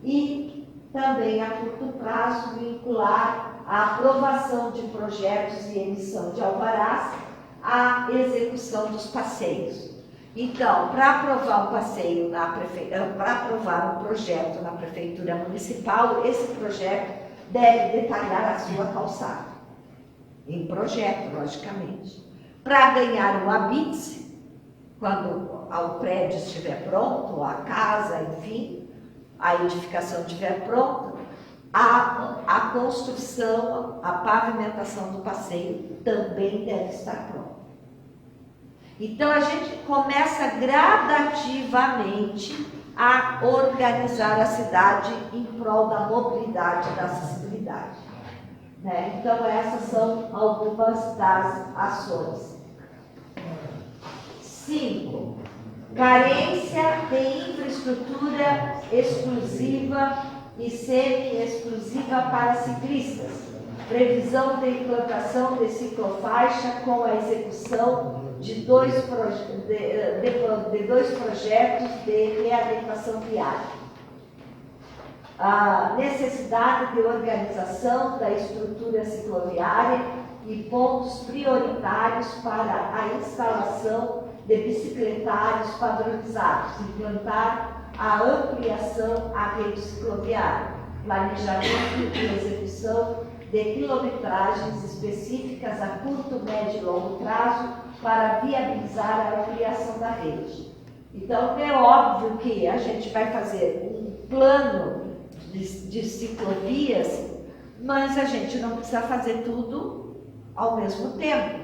e também a curto prazo vincular a aprovação de projetos e emissão de alvarás à execução dos passeios. Então, para aprovar um passeio para aprovar um projeto na prefeitura municipal, esse projeto deve detalhar a sua calçada. Em projeto, logicamente. Para ganhar um habite, quando o prédio estiver pronto, a casa, enfim, a edificação estiver pronta, a construção, a pavimentação do passeio também deve estar pronta. Então a gente começa gradativamente a organizar a cidade em prol da mobilidade e da acessibilidade. Né? Então essas são algumas das ações. 5. Carência de infraestrutura exclusiva e semi-exclusiva para ciclistas. Previsão de implantação de ciclofaixa com a execução de dois projetos de readequação viária. A necessidade de organização da estrutura cicloviária e pontos prioritários para a instalação de bicicletários padronizados, implantar a ampliação à rede cicloviária, planejamento e execução de quilometragens específicas a curto, médio e longo prazo para viabilizar a ampliação da rede. Então, é óbvio que a gente vai fazer um plano de ciclovias, mas a gente não precisa fazer tudo ao mesmo tempo.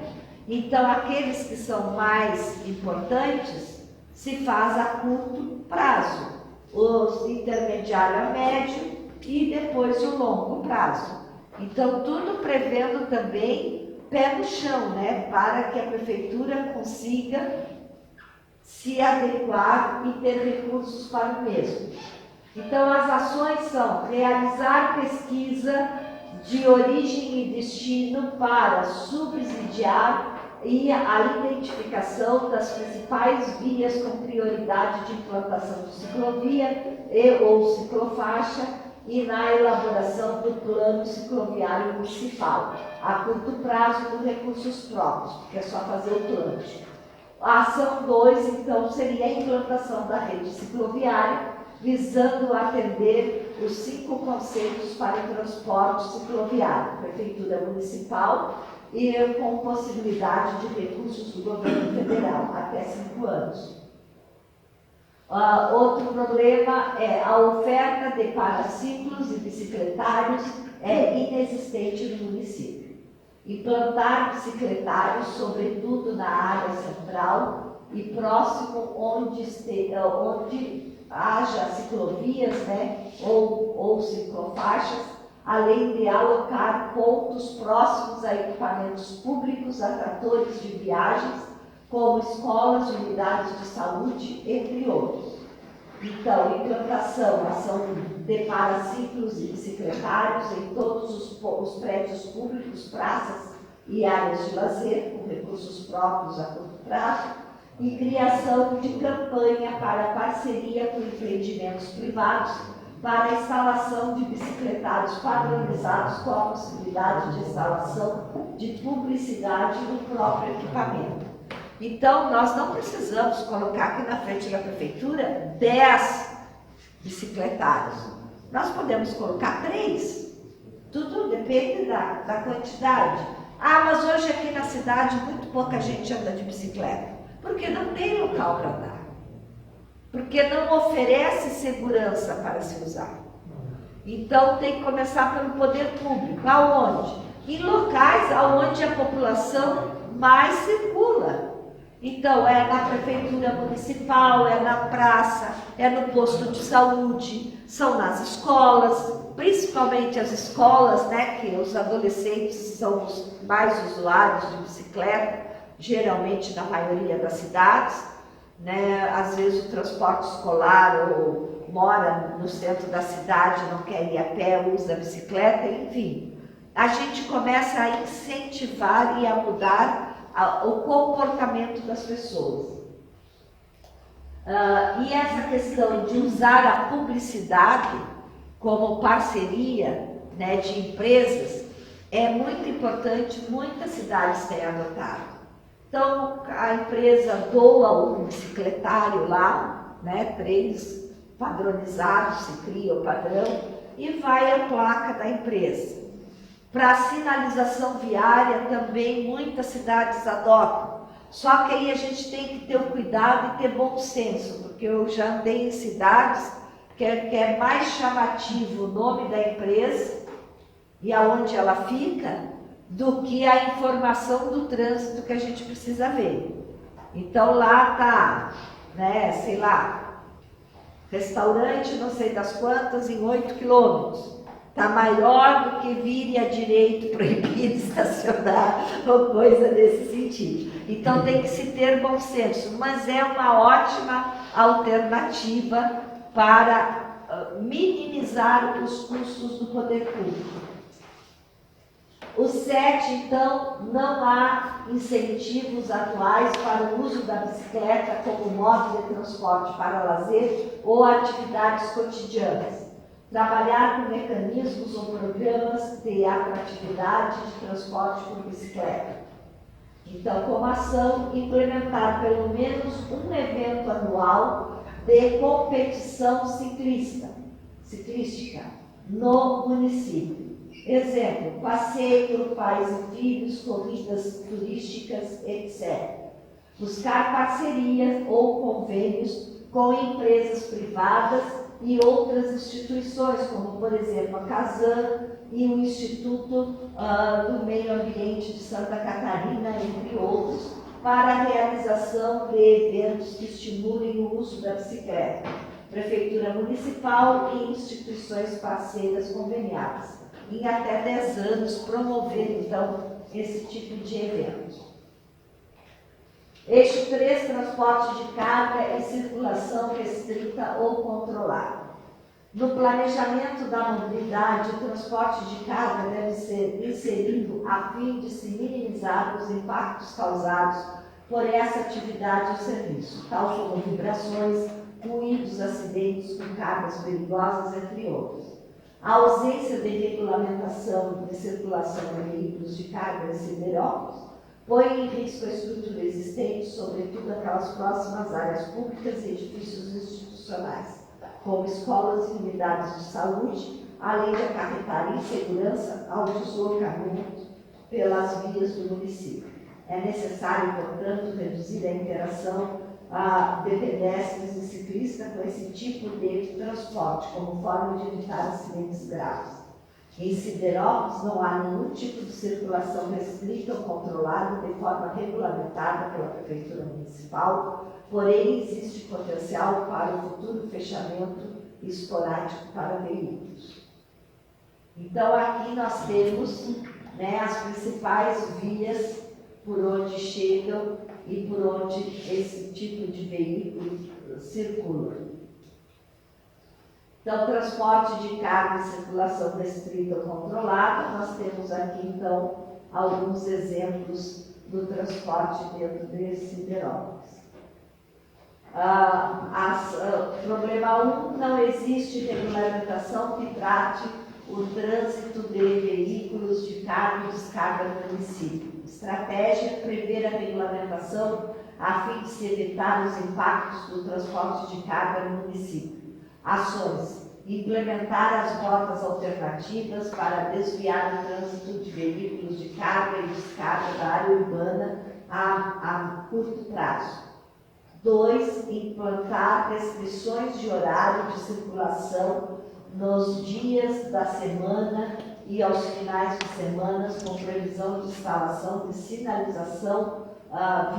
Então, aqueles que são mais importantes se faz a curto prazo, os intermediário a médio e depois o longo prazo. Então, tudo prevendo também pé no chão, né, para que a prefeitura consiga se adequar e ter recursos para o mesmo. Então, as ações são realizar pesquisa de origem e destino para subsidiar e a identificação das principais vias com prioridade de implantação de ciclovia e ou ciclofaixa e na elaboração do plano cicloviário municipal, a curto prazo com recursos próprios, porque é só fazer o plano. A ação 2, então, seria a implantação da rede cicloviária, visando atender os 5 conceitos para o transporte cicloviário, prefeitura municipal, e com possibilidade de recursos do governo federal, até 5 anos. Outro problema é a oferta de paraciclos e bicicletários é inexistente no município. Implantar bicicletários, sobretudo na área central e próximo onde haja ciclovias, né, ou ciclofaixas, além de alocar pontos próximos a equipamentos públicos, atratores de viagens, como escolas, unidades de saúde, entre outros. Então, implantação, ação de paraciclos e bicicletários em todos os prédios públicos, praças e áreas de lazer, com recursos próprios a curto prazo, e criação de campanha para parceria com empreendimentos privados para a instalação de bicicletários padronizados com a possibilidade de instalação de publicidade no próprio equipamento. Então, nós não precisamos colocar aqui na frente da prefeitura 10 bicicletários. Nós podemos colocar 3. Tudo depende da quantidade. Ah, mas hoje aqui na cidade muito pouca gente anda de bicicleta. Porque não tem local para andar. Porque não oferece segurança para se usar. Então tem que começar pelo poder público. Aonde? Em locais aonde a população mais circula. Então é na prefeitura municipal, é na praça, é no posto de saúde, são nas escolas, principalmente as escolas, né, que os adolescentes são os mais usuários de bicicleta, geralmente na maioria das cidades, né? Às vezes o transporte escolar ou mora no centro da cidade, não quer ir a pé, usa a bicicleta, enfim. A gente começa a incentivar e a mudar o comportamento das pessoas. E essa questão de usar a publicidade como parceria, né, de empresas é muito importante, muitas cidades têm adotado. Então, a empresa doa um bicicletário lá, né, 3 padronizados, se cria o padrão, e vai a placa da empresa. Para sinalização viária também muitas cidades adotam. Só que aí a gente tem que ter o cuidado e ter bom senso, porque eu já andei em cidades que é mais chamativo o nome da empresa e aonde ela fica do que a informação do trânsito que a gente precisa ver. Então lá tá, né, sei lá, restaurante não sei das quantas em 8 quilômetros. Está maior do que vire à direita proibido estacionar ou coisa nesse sentido. Então tem que se ter bom senso, mas é uma ótima alternativa para minimizar os custos do poder público. O 7, então, não há incentivos atuais para o uso da bicicleta como modo de transporte para lazer ou atividades cotidianas. Trabalhar com mecanismos ou programas de atratividade de transporte por bicicleta. Então, como ação, implementar pelo menos um evento anual de competição ciclística no município. Exemplo, passeio, pais e filhos, corridas turísticas, etc. Buscar parcerias ou convênios com empresas privadas e outras instituições, como por exemplo a Casan e o Instituto do Meio Ambiente de Santa Catarina, entre outros, para a realização de eventos que estimulem o uso da bicicleta. Prefeitura Municipal e instituições parceiras conveniadas. Em até 10 anos, promover então esse tipo de evento. Eixo 3, transporte de carga e circulação restrita ou controlada. No planejamento da mobilidade, o transporte de carga deve ser inserido a fim de se minimizar os impactos causados por essa atividade ou serviço, tal como vibrações, ruídos, acidentes com cargas perigosas, entre outros. A ausência de regulamentação de circulação de veículos de carga em Siderópolis põe em risco a estrutura existente, sobretudo aquelas próximas áreas públicas e edifícios institucionais, como escolas e unidades de saúde, além de acarretar insegurança ao deslocamento pelas vias do município. É necessário, portanto, reduzir a interação de pedestres e ciclistas com esse tipo de transporte, como forma de evitar acidentes graves. Em Siderópolis não há nenhum tipo de circulação restrita ou controlada de forma regulamentada pela Prefeitura Municipal, porém existe potencial para o futuro fechamento esporádico para veículos. Então aqui nós temos, né, as principais vias por onde chegam e por onde esse tipo de veículo circula. Então, transporte de carga e circulação restrita ou controlada, nós temos aqui, então, alguns exemplos do transporte dentro de Siderópolis. Problema 1, não existe regulamentação que trate o trânsito de veículos de carga e descarga no município. Estratégia: prever a regulamentação a fim de se evitar os impactos do transporte de carga no município. Ações: implementar as rotas alternativas para desviar o trânsito de veículos de carga e descarga da área urbana a curto prazo. 2. Implantar restrições de horário de circulação nos dias da semana e aos finais de semana, com previsão de instalação de sinalização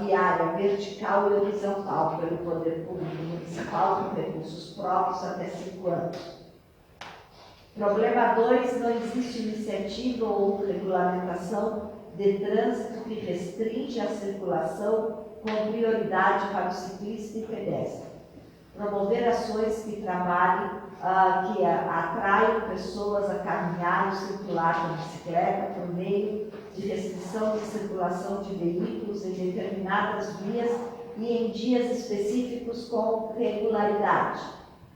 viária vertical e horizontal pelo Poder Público Municipal com recursos próprios até 5 anos. Problema 2, não existe iniciativa ou regulamentação de trânsito que restringe a circulação com prioridade para o ciclista e pedestre. Promover ações que trabalhem, que atraiam pessoas a caminhar ou circular com bicicleta por meio de restrição de circulação de veículos em determinadas vias e em dias específicos com regularidade.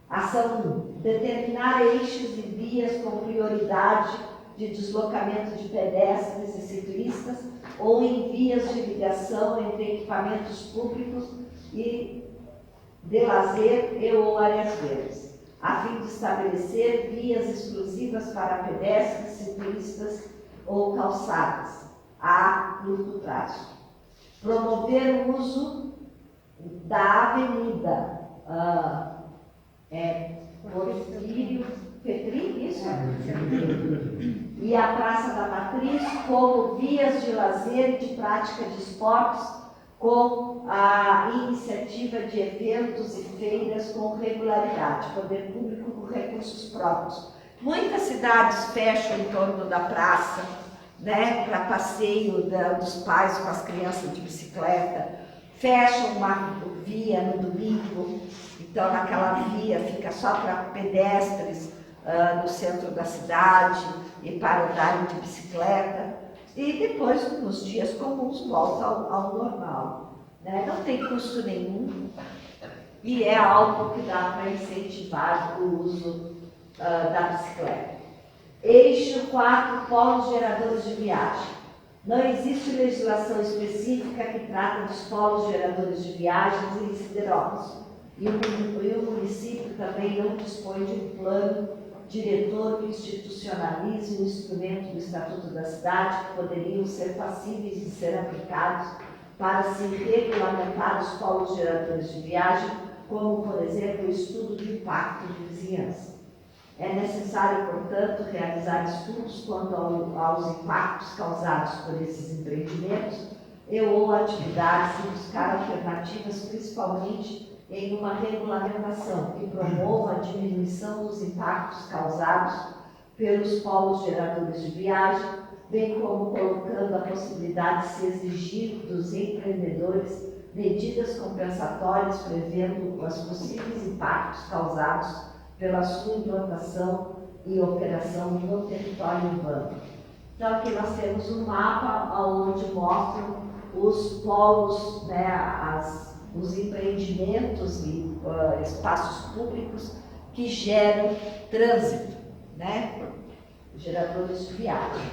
Ação 1. Determinar eixos e vias com prioridade de deslocamento de pedestres e ciclistas ou em vias de ligação entre equipamentos públicos e de lazer e ou áreas verdes, a fim de estabelecer vias exclusivas para pedestres, ciclistas ou calçadas a curto prazo. Promover o uso da avenida Porfírio Petri, isso? E a Praça da Matriz como vias de lazer e de prática de esportes, com a iniciativa de eventos e feiras com regularidade, poder público com recursos próprios. Muitas cidades fecham em torno da praça, né, para passeio dos pais com as crianças de bicicleta, fecham uma via no domingo, então naquela via fica só para pedestres no centro da cidade e para andarem de bicicleta, e depois nos dias comuns volta ao normal, né? Não tem custo nenhum e é algo que dá para incentivar o uso da bicicleta. Eixo 4, polos geradores de viagem. Não existe legislação específica que trata dos polos geradores de viagens em Siderópolis. E o município também não dispõe de um plano diretor que institucionalize o instrumento do Estatuto da Cidade que poderiam ser passíveis de ser aplicados para se regulamentar os polos geradores de viagem, como, por exemplo, o estudo de impacto de vizinhança. É necessário, portanto, realizar estudos quanto aos impactos causados por esses empreendimentos e ou atividades e buscar alternativas, principalmente em uma regulamentação que promova a diminuição dos impactos causados pelos polos geradores de viagem, bem como colocando a possibilidade de se exigir dos empreendedores medidas compensatórias prevendo os possíveis impactos causados pela sua implantação e operação no território urbano. Então aqui nós temos um mapa onde mostram os polos, né, os empreendimentos e espaços públicos que geram trânsito, né, geradores de viagem.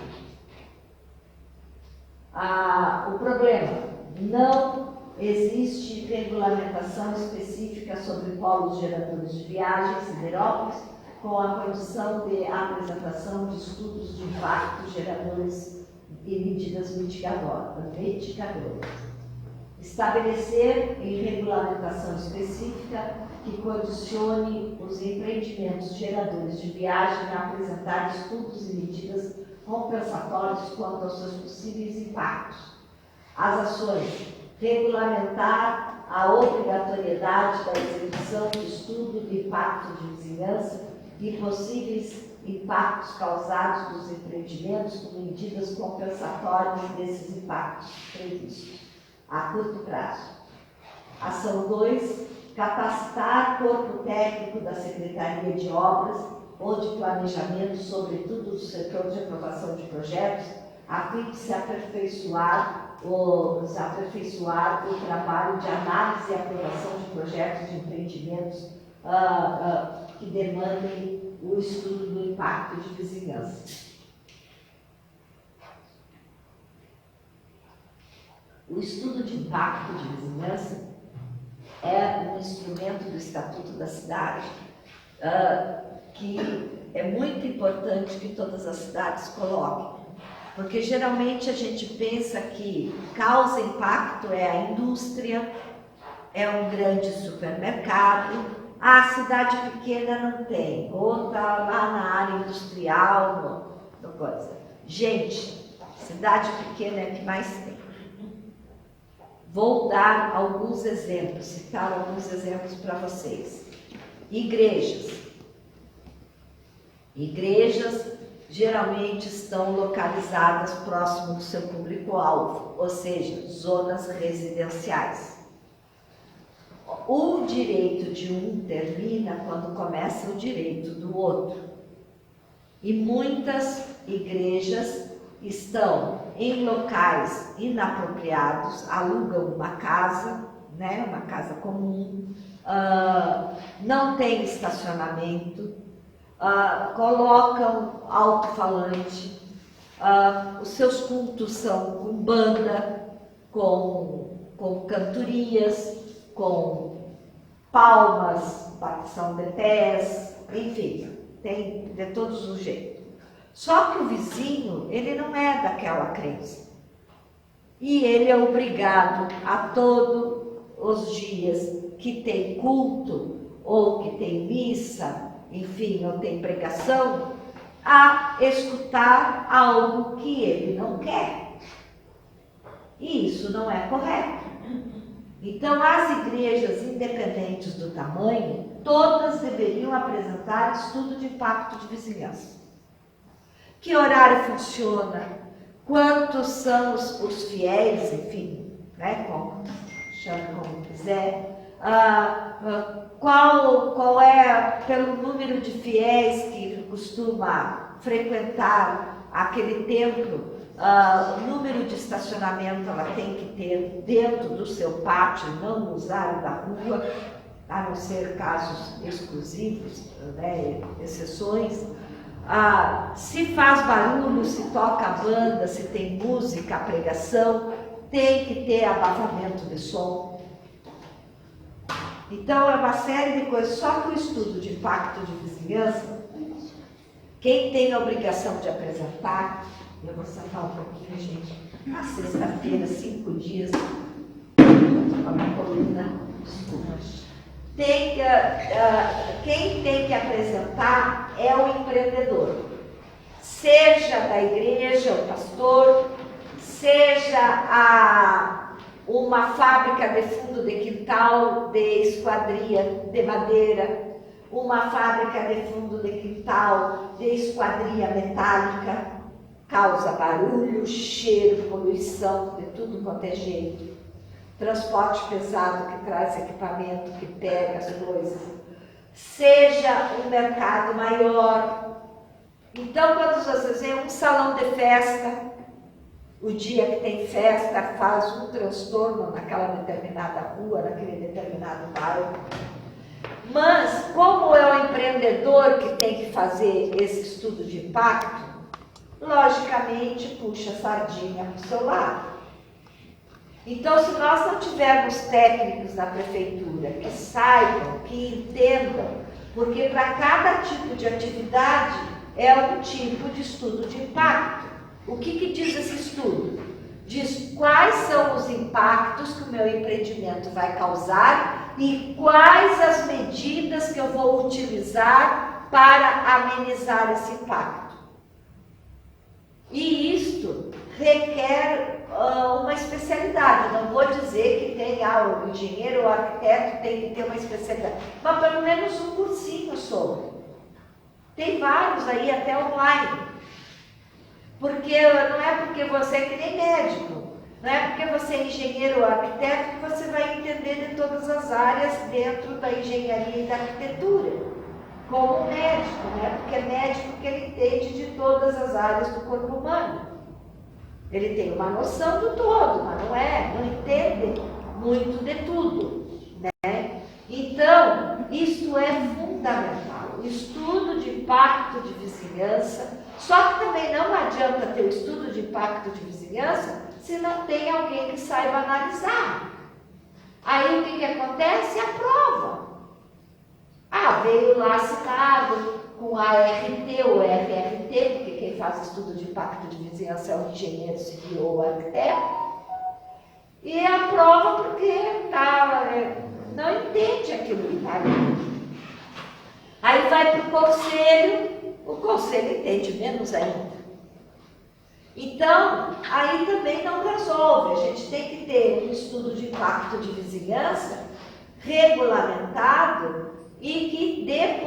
O problema, não existe regulamentação específica sobre polos geradores de viagem em Siderópolis, com a condição de apresentação de estudos de impacto geradores e medidas mitigadoras. Estabelecer em regulamentação específica que condicione os empreendimentos geradores de viagem a apresentar estudos e medidas compensatórios quanto aos seus possíveis impactos. As ações: regulamentar a obrigatoriedade da execução de estudo de impacto de vizinhança e possíveis impactos causados dos empreendimentos com medidas compensatórias desses impactos previstos a curto prazo. Ação 2, capacitar corpo técnico da Secretaria de Obras ou de Planejamento, sobretudo do setor de aprovação de projetos, a fim de se aperfeiçoar o trabalho de análise e aprovação de projetos de empreendimentos que demandem o estudo do impacto de vizinhança. O estudo de impacto de vizinhança é um instrumento do Estatuto da Cidade que é muito importante que todas as cidades coloquem, porque geralmente a gente pensa que causa impacto é a indústria, é um grande supermercado, a cidade pequena não tem, ou está lá na área industrial, no coisa. Gente, cidade pequena é a que mais tem. Vou dar alguns exemplos, citar alguns exemplos para vocês. Igrejas. Igrejas geralmente estão localizadas próximo do seu público-alvo, ou seja, zonas residenciais. O direito de um termina quando começa o direito do outro. E muitas igrejas estão em locais inapropriados, alugam uma casa, né, uma casa comum, não tem estacionamento, colocam alto-falante, os seus cultos são com banda, com cantorias, com palmas, batição de pés, enfim, tem de todos os jeitos. Só que o vizinho, ele não é daquela crença. E ele é obrigado a todos os dias que tem culto, ou que tem missa, enfim, ou tem pregação, a escutar algo que ele não quer. E isso não é correto. Então, as igrejas, independentes do tamanho, todas deveriam apresentar estudo de impacto de vizinhança. Que horário funciona? Quantos são os fiéis, enfim, né, chame como quiser. Qual é, pelo número de fiéis que costuma frequentar aquele templo, o número de estacionamento ela tem que ter dentro do seu pátio, não usar da rua, a não ser casos exclusivos, né, exceções. Se faz barulho, se toca banda, se tem música, pregação, tem que ter abafamento de som. Então, é uma série de coisas. Só que o estudo de impacto de vizinhança, quem tem a obrigação de apresentar, eu vou sentar um pouquinho, gente, na sexta-feira, 5 dias, a minha coluna, desculpa. Quem tem que apresentar é o empreendedor, seja da igreja, o pastor, seja uma fábrica de fundo de quintal de esquadria de madeira, uma fábrica de fundo de quintal de esquadria metálica, causa barulho, cheiro, poluição, de tudo quanto é jeito. Transporte pesado que traz equipamento, que pega as coisas. Seja um mercado maior. Então, quando vocês veem um salão de festa, o dia que tem festa faz um transtorno naquela determinada rua, naquele determinado bairro. Mas, como é o empreendedor que tem que fazer esse estudo de impacto, logicamente puxa a sardinha para o seu lado. Então, se nós não tivermos técnicos na prefeitura que saibam, que entendam, porque para cada tipo de atividade é um tipo de estudo de impacto. O que diz esse estudo? Diz quais são os impactos que o meu empreendimento vai causar e quais as medidas que eu vou utilizar para amenizar esse impacto. E isto requer uma especialidade. Não vou dizer que tem o engenheiro ou o arquiteto tem que ter uma especialidade, mas pelo menos um cursinho sobre. Tem vários aí até online. Porque não é porque você é que nem médico, não é porque você é engenheiro ou arquiteto que você vai entender de todas as áreas dentro da engenharia e da arquitetura. Como médico, não é porque é médico que ele entende de todas as áreas do corpo humano. Ele tem uma noção do todo, mas não entende muito de tudo, né? Então, isto é fundamental. O estudo de impacto de vizinhança, só que também não adianta ter o estudo de impacto de vizinhança se não tem alguém que saiba analisar. Aí o que acontece? A prova. Veio lá assinado com ART ou RRT, porque quem faz estudo de impacto de vizinhança é o engenheiro civil ou o arquiteto, e a prova porque não entende aquilo que está ali. Aí vai para o conselho entende menos ainda. Então, aí também não resolve, a gente tem que ter um estudo de impacto de vizinhança regulamentado e que dê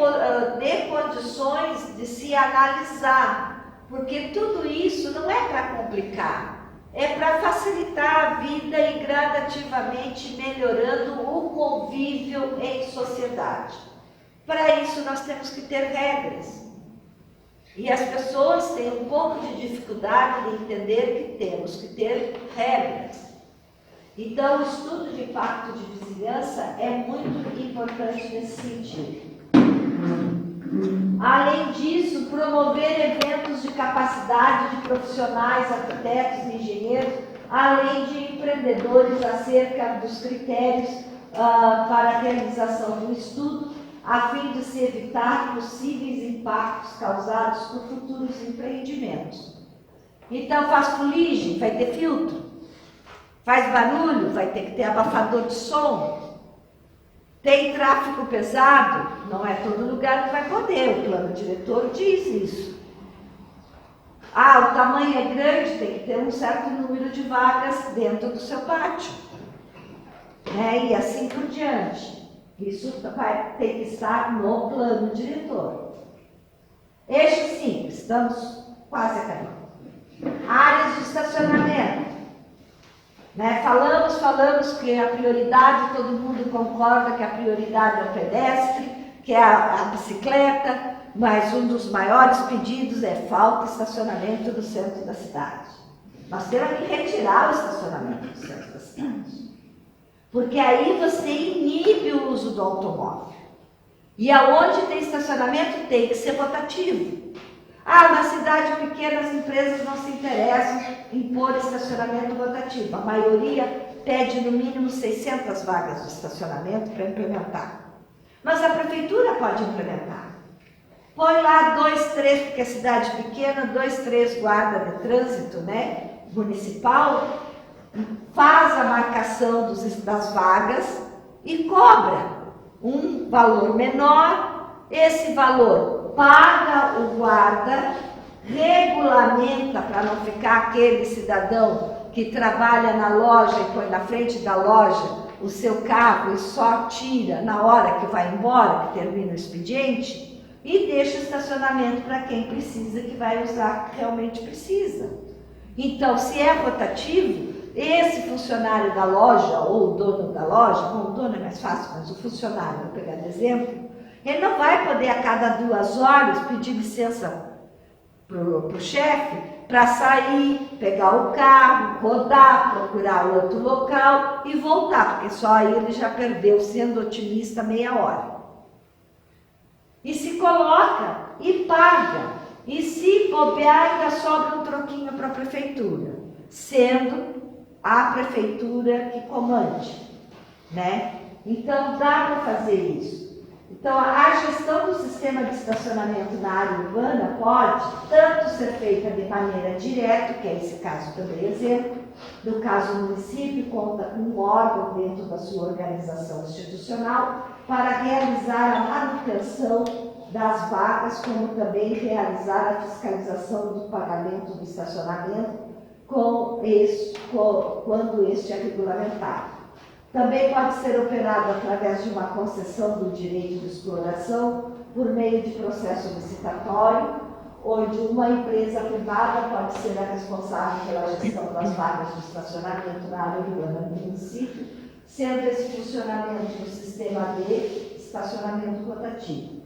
condições de se analisar, porque tudo isso não é para complicar, é para facilitar a vida e gradativamente melhorando o convívio em sociedade. Para isso nós temos que ter regras. E as pessoas têm um pouco de dificuldade de entender que temos que ter regras. Então, o estudo de impacto de vizinhança é muito importante nesse sentido. Além disso, promover eventos de capacidade de profissionais, arquitetos e engenheiros, além de empreendedores acerca dos critérios para a realização do estudo, a fim de se evitar possíveis impactos causados por futuros empreendimentos. Então, faz fuligem, vai ter filtro. Faz barulho, vai ter que ter abafador de som. Tem tráfego pesado, não é todo lugar que vai poder, o plano diretor diz isso. O tamanho é grande, tem que ter um certo número de vagas dentro do seu pátio. E assim por diante. Isso vai ter que estar no plano diretor. Eixo 5, estamos quase acabando. Áreas de estacionamento. Falamos que a prioridade, todo mundo concorda que a prioridade é o pedestre, que é a bicicleta, mas um dos maiores pedidos é falta de estacionamento no centro da cidade. Nós temos que retirar o estacionamento do centro da cidade. Porque aí você inibe o uso do automóvel. E aonde tem estacionamento tem que ser rotativo. Na cidade pequena as empresas não se interessam em pôr estacionamento rotativo. A maioria pede no mínimo 600 vagas de estacionamento para implementar. Mas a prefeitura pode implementar. Põe lá 2, 3, porque a cidade pequena, 2, 3 guarda de trânsito, municipal, faz a marcação das vagas e cobra um valor menor. Esse valor paga o guarda, regulamenta para não ficar aquele cidadão que trabalha na loja e põe na frente da loja o seu carro e só tira na hora que vai embora, que termina o expediente, e deixa o estacionamento para quem precisa, que vai usar, que realmente precisa. Então, se é rotativo, esse funcionário da loja ou o dono da loja, o dono é mais fácil, mas o funcionário, vou pegar de exemplo, ele não vai poder a cada 2 horas pedir licença para o chefe para sair, pegar o carro, rodar, procurar outro local e voltar, porque só aí ele já perdeu, sendo otimista, meia hora. E se coloca e paga. E se bobear, ainda sobra um troquinho para a prefeitura, sendo a prefeitura que comande, Então, dá para fazer isso. Então, a gestão do sistema de estacionamento na área urbana pode tanto ser feita de maneira direta, que é esse caso que eu dei exemplo. No caso, o município conta com um órgão dentro da sua organização institucional para realizar a manutenção das vagas, como também realizar a fiscalização do pagamento do estacionamento quando este é regulamentado. Também pode ser operado através de uma concessão do direito de exploração por meio de processo licitatório, onde uma empresa privada pode ser a responsável pela gestão das vagas de estacionamento na área urbana do município, sendo esse funcionamento do sistema de estacionamento rotativo.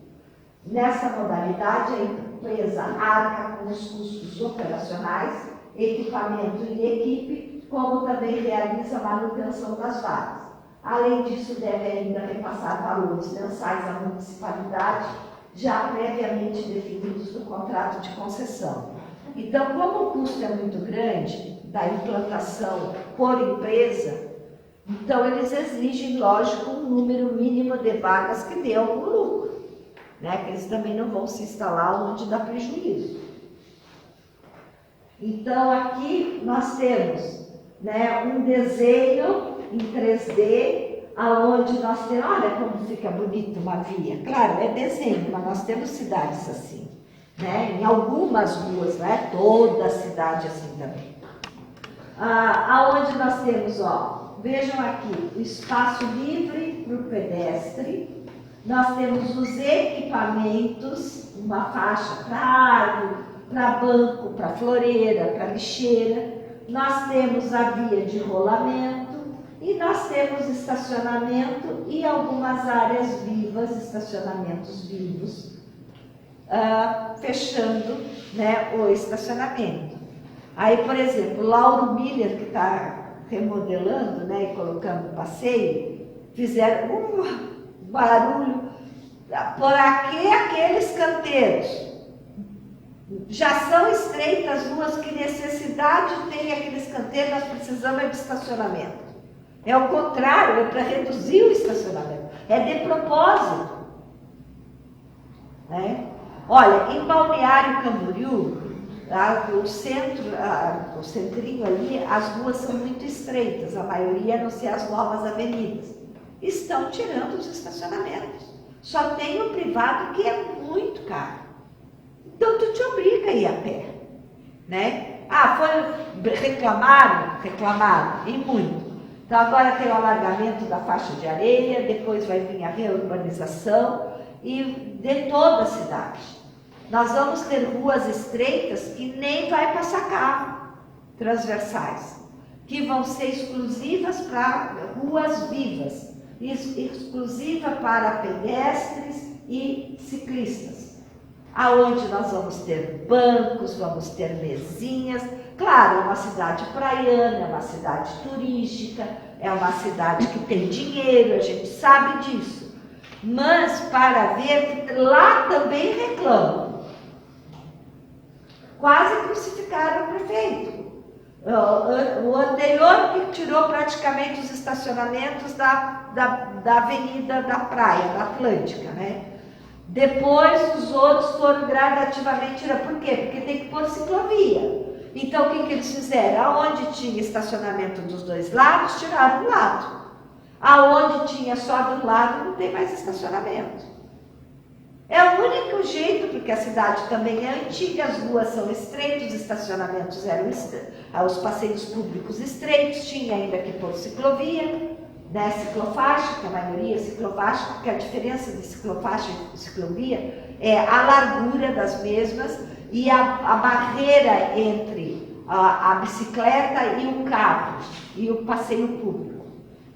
Nessa modalidade, a empresa arca com os custos operacionais, equipamento e equipe, como também realiza a manutenção das vagas. Além disso, deve ainda repassar valores mensais à municipalidade, já previamente definidos no contrato de concessão. Então, como o custo é muito grande da implantação por empresa, então eles exigem, lógico, um número mínimo de vagas que dê algum lucro, que eles também não vão se instalar onde dá prejuízo. Então, aqui nós temos um desenho em 3D, aonde nós temos, olha como fica bonito uma via. Claro, é desenho, mas nós temos cidades assim, em algumas ruas, não é toda a cidade assim também. Aonde nós temos, vejam aqui, o espaço livre para o pedestre, nós temos os equipamentos, uma faixa para árvore, para banco, para floreira, para lixeira. Nós temos a via de rolamento e nós temos estacionamento e algumas áreas vivas, estacionamentos vivos, fechando o estacionamento. Aí, por exemplo, o Lauro Miller, que está remodelando e colocando passeio, fizeram um barulho por aqueles canteiros já são estreitas ruas, que necessidade tem aqueles canteiros, nós precisamos de estacionamento. É o contrário, é para reduzir o estacionamento, é de propósito. Né? Olha, em Balneário Camboriú, o centrinho ali, as ruas são muito estreitas, a maioria, a não ser as novas avenidas. Estão tirando os estacionamentos. Só tem o privado, que é muito caro. Então, tu te obriga a ir a pé, né? Reclamaram, e muito. Então, agora tem o alargamento da faixa de areia, depois vai vir a reurbanização e de toda a cidade. Nós vamos ter ruas estreitas que nem vai passar carro, transversais, que vão ser exclusivas para ruas vivas, exclusiva para pedestres e ciclistas. Aonde nós vamos ter bancos, vamos ter mesinhas. Claro, é uma cidade praiana, é uma cidade turística, é uma cidade que tem dinheiro, a gente sabe disso. Mas para ver que lá também reclamam. Quase crucificaram o prefeito. O anterior que tirou praticamente os estacionamentos da avenida da praia, da Atlântica, né? Depois os outros foram gradativamente tirados. Por quê? Porque tem que pôr ciclovia. Então o que eles fizeram? Aonde tinha estacionamento dos dois lados, tiraram um lado. Aonde tinha só de um lado, não tem mais estacionamento. É o único jeito, porque a cidade também é antiga, as ruas são estreitas, os estacionamentos eram os passeios públicos estreitos, tinha ainda que pôr ciclovia, né, ciclofaixa, que a maioria é ciclofaixa, porque a diferença de ciclofaixa e ciclovia é a largura das mesmas e a barreira entre a bicicleta e o carro, e o passeio público.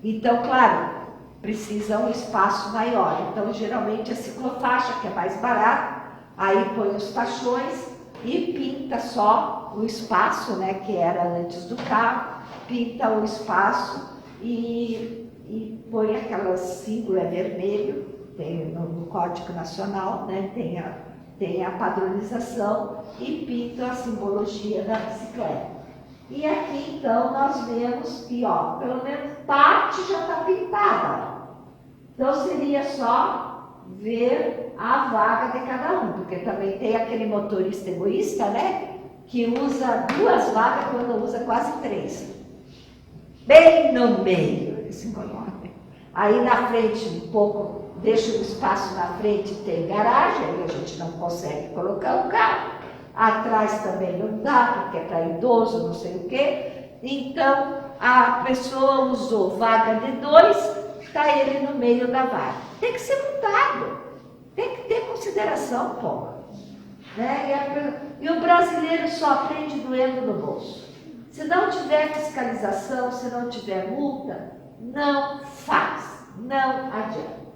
Então, claro, precisa um espaço maior. Então, geralmente, a ciclofaixa, que é mais barata, aí põe os faixões e pinta só o espaço, né, que era antes do carro, pinta o espaço e põe aquelas símbolo, é vermelho, tem no Código Nacional, né, tem a padronização e pinta a simbologia da bicicleta. E aqui, então, nós vemos que, ó, pelo menos parte já está pintada. Então, seria só ver a vaga de cada um, porque também tem aquele motorista egoísta, né, que usa 2 vagas quando usa quase 3. Bem no meio, ele se coloca. Aí na frente, um pouco, deixa um espaço na frente, tem garagem, aí a gente não consegue colocar o carro. Atrás também não dá, porque é para idoso, não sei o quê. Então, a pessoa usou vaga de 2, está ele no meio da vaga. Tem que ser multado, tem que ter consideração, pô. Né? E o brasileiro só aprende doendo no bolso. Se não tiver fiscalização, se não tiver multa, não faz, não adianta.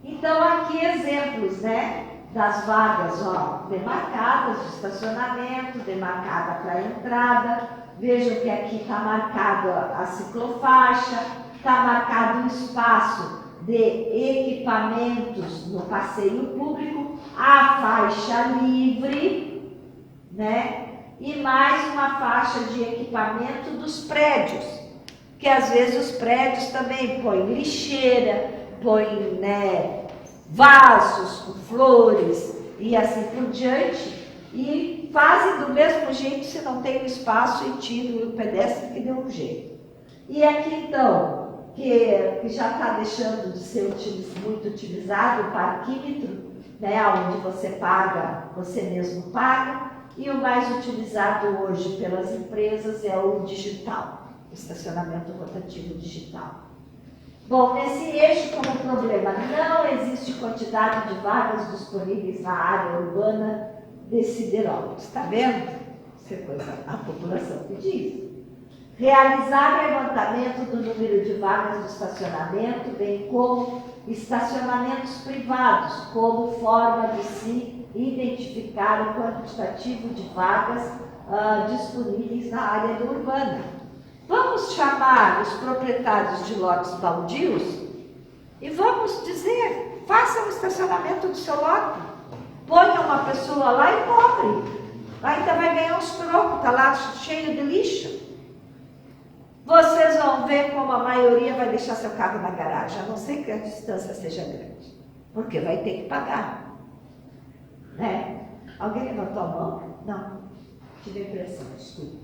Então, aqui exemplos, né, das vagas, ó, demarcadas de estacionamento, demarcada para a entrada. Vejam que aqui está marcada a ciclofaixa, está marcado o espaço de equipamentos no passeio público, a faixa livre, né? E mais uma faixa de equipamento dos prédios, que às vezes os prédios também põem lixeira, põem, né, vasos com flores e assim por diante, e fazem do mesmo jeito se não tem espaço e tiram o pedestre que deu um jeito. E aqui então, que já está deixando de ser muito utilizado, o parquímetro, né, onde você paga, você mesmo paga. E o mais utilizado hoje pelas empresas é o digital, o estacionamento rotativo digital. Bom, nesse eixo como problema, não existe quantidade de vagas disponíveis na área urbana de Siderópolis. Está vendo? Isso é coisa a população que diz. Realizar levantamento do número de vagas de estacionamento, bem como estacionamentos privados, como forma de se identificar o quantitativo de vagas disponíveis na área urbana. Vamos chamar os proprietários de lotes baldios E vamos dizer, faça o estacionamento do seu lote, ponha uma pessoa lá e cobre. Ainda vai ganhar uns trocos, está lá cheio de lixo. Vocês vão ver como a maioria vai deixar seu carro na garagem, a não ser que a distância seja grande, porque vai ter que pagar. Né? Alguém levantou a mão? Não. Tive a impressão, desculpa.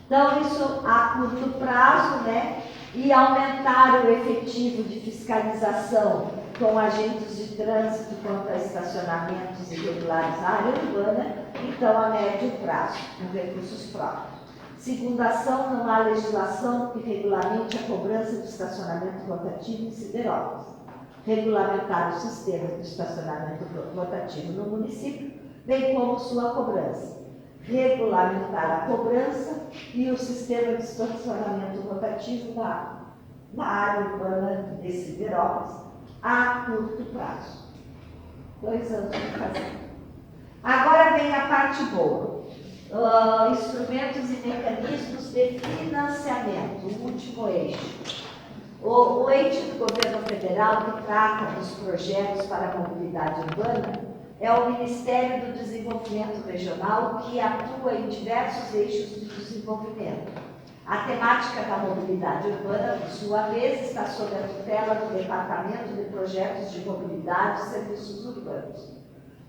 Então, isso a curto prazo, né? E aumentar o efetivo de fiscalização com agentes de trânsito quanto a estacionamentos irregulares na área urbana, então a médio prazo, com recursos próprios. Segunda ação, não há legislação que regulamente a cobrança do estacionamento rotativo em Siderópolis. Regulamentar o sistema de estacionamento rotativo no município, bem como sua cobrança. Regulamentar a cobrança e o sistema de estacionamento rotativo na área urbana de Siderópolis a curto prazo. 2 anos de fazer. Agora vem a parte boa. Instrumentos e mecanismos de financiamento, o último eixo. O eixo do governo federal que trata dos projetos para a mobilidade urbana é o Ministério do Desenvolvimento Regional, que atua em diversos eixos de desenvolvimento. A temática da mobilidade urbana, por sua vez, está sob a tutela do Departamento de Projetos de Mobilidade e Serviços Urbanos,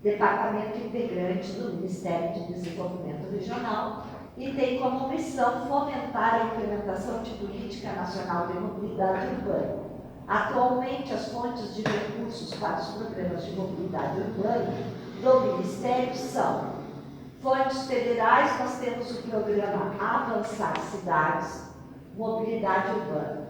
departamento integrante do Ministério de Desenvolvimento Regional, e tem como missão fomentar a implementação de política nacional de mobilidade urbana. Atualmente, as fontes de recursos para os programas de mobilidade urbana do Ministério são fontes federais. Nós temos o programa Avançar Cidades, mobilidade urbana.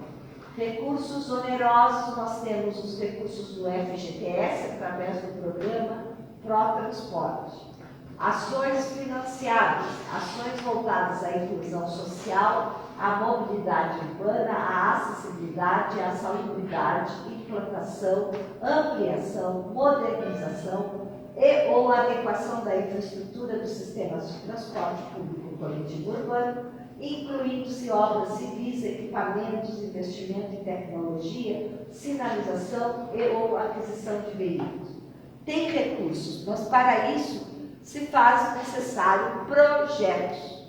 Recursos onerosos, nós temos os recursos do FGTS, através do programa Pró-Transporte. Ações financiadas, ações voltadas à inclusão social, à mobilidade urbana, à acessibilidade, à salubridade, implantação, ampliação, modernização e ou adequação da infraestrutura dos sistemas de transporte público coletivo urbano, incluindo-se obras civis, equipamentos, investimento em tecnologia, sinalização e ou aquisição de veículos. Tem recursos, mas para isso se faz necessário projetos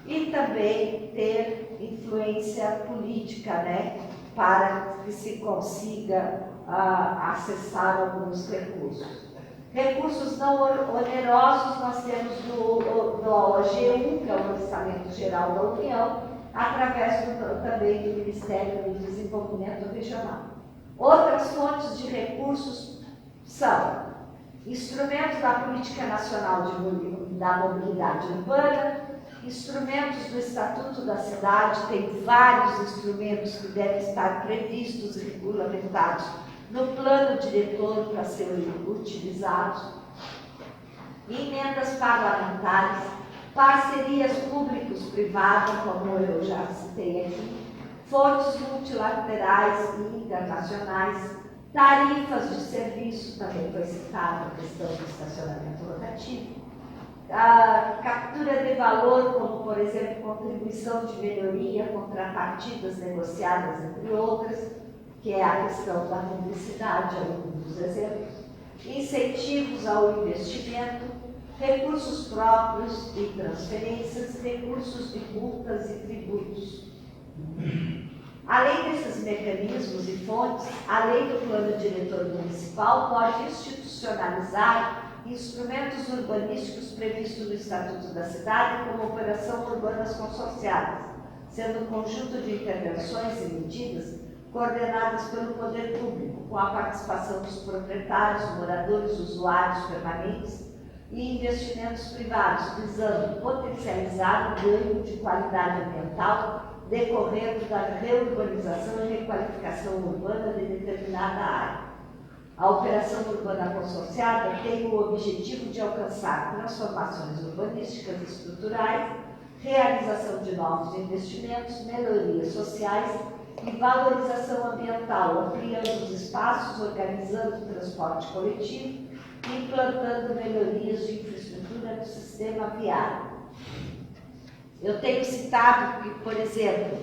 e também ter influência política, né, para que se consiga acessar alguns recursos. Recursos não onerosos nós temos do OGU, que é o Orçamento Geral da União, através também do Ministério do Desenvolvimento Regional. Outras fontes de recursos são instrumentos da Política Nacional da Mobilidade Urbana, instrumentos do Estatuto da Cidade, tem vários instrumentos que devem estar previstos e regulamentados no plano diretor para serem utilizados, emendas parlamentares, parcerias públicos-privadas, como eu já citei aqui, fontes multilaterais e internacionais, tarifas de serviço, também foi citada a questão do estacionamento rotativo, a captura de valor, como por exemplo contribuição de melhoria, contrapartidas negociadas, entre outras, que é a questão da publicidade, um dos exemplos, incentivos ao investimento, recursos próprios e transferências, recursos de multas e tributos. Além desses mecanismos e fontes, a lei do plano diretor municipal pode institucionalizar instrumentos urbanísticos previstos no Estatuto da Cidade como operação urbanas consorciadas, sendo um conjunto de intervenções e medidas coordenadas pelo poder público, com a participação dos proprietários, moradores, usuários permanentes e investimentos privados, visando potencializar o ganho de qualidade ambiental decorrendo da reurbanização e requalificação urbana de determinada área. A operação urbana consorciada tem o objetivo de alcançar transformações urbanísticas e estruturais, realização de novos investimentos, melhorias sociais e valorização ambiental, ampliando os espaços, organizando o transporte coletivo e implantando melhorias de infraestrutura do sistema viário. Eu tenho citado que, por exemplo,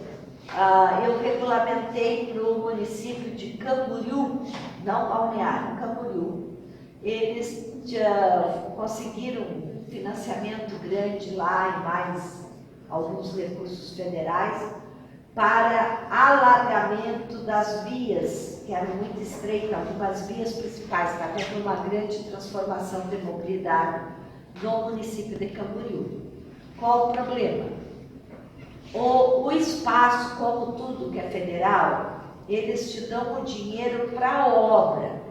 eu regulamentei para o município de Camboriú, não Balneário, Camboriú. Eles conseguiram um financiamento grande lá e mais alguns recursos federais para alargamento das vias, que eram muito estreitas, algumas vias principais, para ter uma grande transformação de mobilidade no município de Camboriú. Qual o problema? O espaço, como tudo que é federal, eles te dão o dinheiro para a obra,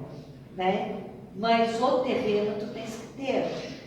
né? Mas o terreno tu tens que ter.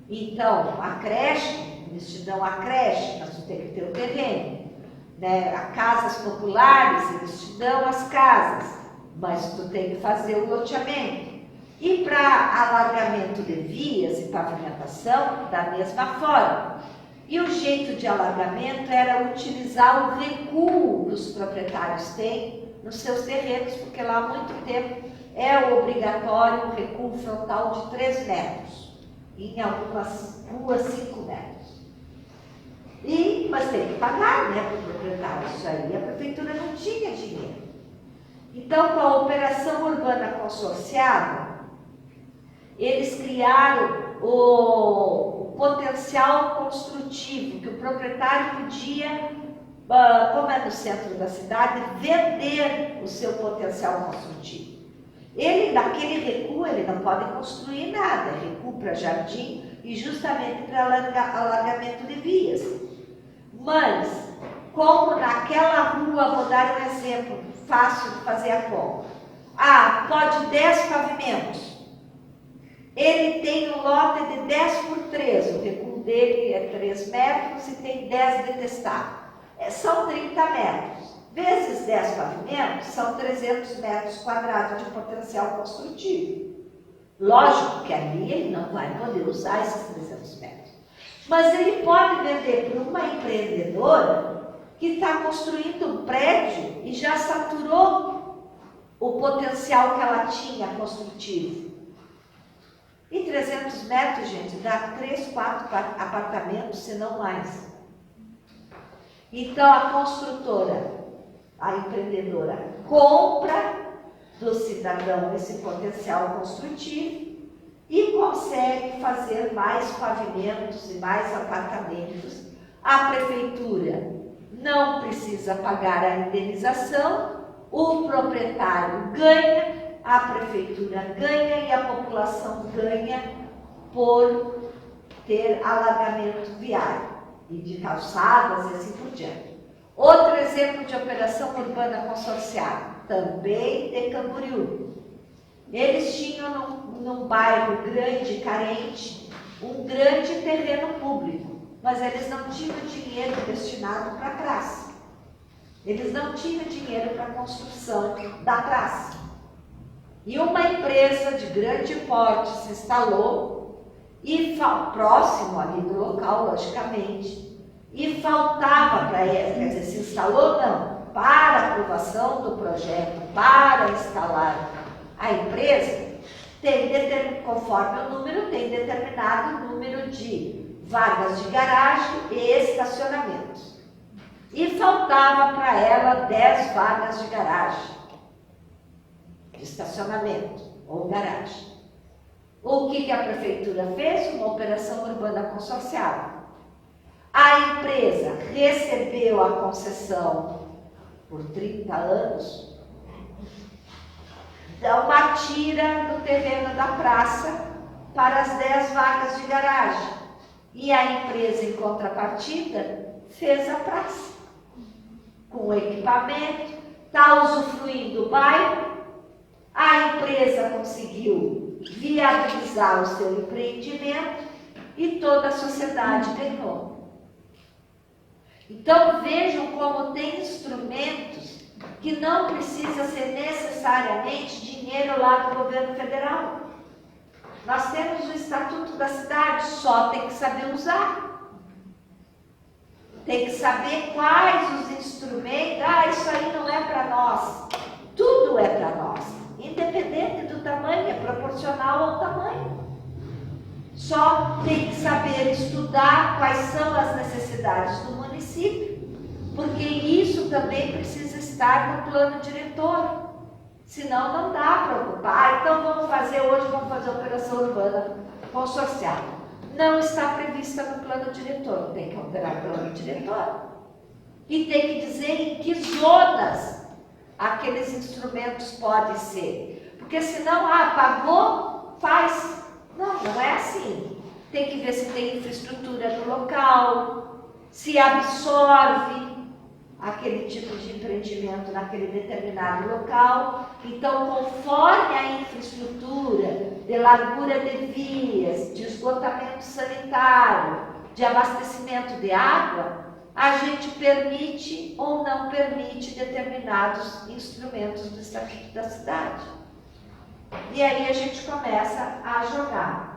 Então, a creche, eles te dão a creche, mas tu tem que ter o terreno. Né? As casas populares, eles te dão as casas, mas tu tem que fazer o loteamento. E para alargamento de vias e pavimentação, da mesma forma. E o jeito de alargamento era utilizar o recuo que os proprietários têm nos seus terrenos, porque lá há muito tempo é obrigatório um recuo frontal de 3 metros, em algumas ruas 5 metros. Mas tem que pagar, né, para o proprietário isso aí. A prefeitura não tinha dinheiro. Então, com a operação urbana consorciada, eles criaram o potencial construtivo, que o proprietário podia, como é no centro da cidade, vender o seu potencial construtivo. Ele, daquele recuo, ele não pode construir nada, recuo para jardim e justamente para alargamento de vias. Mas, como naquela rua, vou dar um exemplo fácil de fazer a conta. Pode 10 pavimentos. Ele tem um lote de 10 por 3, o recuo dele é 3 metros e tem 10 de testado. São 30 metros. Vezes 10 pavimentos, são 300 metros quadrados de potencial construtivo. Lógico que ali ele não vai poder usar esses 300 metros. Mas ele pode vender para uma empreendedora que está construindo um prédio e já saturou o potencial que ela tinha construtivo. E 300 metros, gente, dá 3, 4 apartamentos, se não mais. Então, a construtora, a empreendedora, compra do cidadão esse potencial construtivo e consegue fazer mais pavimentos e mais apartamentos. A prefeitura não precisa pagar a indenização, o proprietário ganha, a prefeitura ganha e a população ganha por ter alargamento viário e de calçadas e assim por diante. Outro exemplo de operação urbana consorciada, também de Camboriú. Eles tinham num bairro grande e carente um grande terreno público, mas eles não tinham dinheiro destinado para a praça. Eles não tinham dinheiro para a construção da praça. E uma empresa de grande porte se instalou, e próximo ali do local, logicamente, e faltava para ela, quer dizer, se instalou não, para aprovação do projeto, para instalar a empresa, conforme o número, tem determinado número de vagas de garagem e estacionamentos. E faltava para ela 10 vagas de garagem, de estacionamento ou garagem. O que a prefeitura fez? Uma operação urbana consorciada. A empresa recebeu a concessão por 30 anos, dá uma tira no terreno da praça para as 10 vagas de garagem. E a empresa, em contrapartida, fez a praça com o equipamento, está usufruindo do bairro, a empresa conseguiu viabilizar o seu empreendimento e toda a sociedade ganhou. Então vejam como tem instrumentos que não precisa ser necessariamente dinheiro lá do governo federal. Nós temos o Estatuto da Cidade, só tem que saber usar. Tem que saber quais os instrumentos. Isso aí não é para nós. Tudo é para nós. Independente do tamanho, é proporcional ao tamanho. Só tem que saber estudar quais são as necessidades do município, porque isso também precisa estar no plano diretor. Senão não dá para ocupar. Então vamos fazer operação urbana consorciada. Não está prevista no plano diretor, tem que alterar o plano diretor. E tem que dizer em que zonas aqueles instrumentos podem ser. Porque senão, pagou, faz. Não, não é assim. Tem que ver se tem infraestrutura no local, se absorve aquele tipo de empreendimento naquele determinado local. Então, conforme a infraestrutura de largura de vias, de esgotamento sanitário, de abastecimento de água, a gente permite ou não permite determinados instrumentos do Estatuto da Cidade. E aí a gente começa a jogar.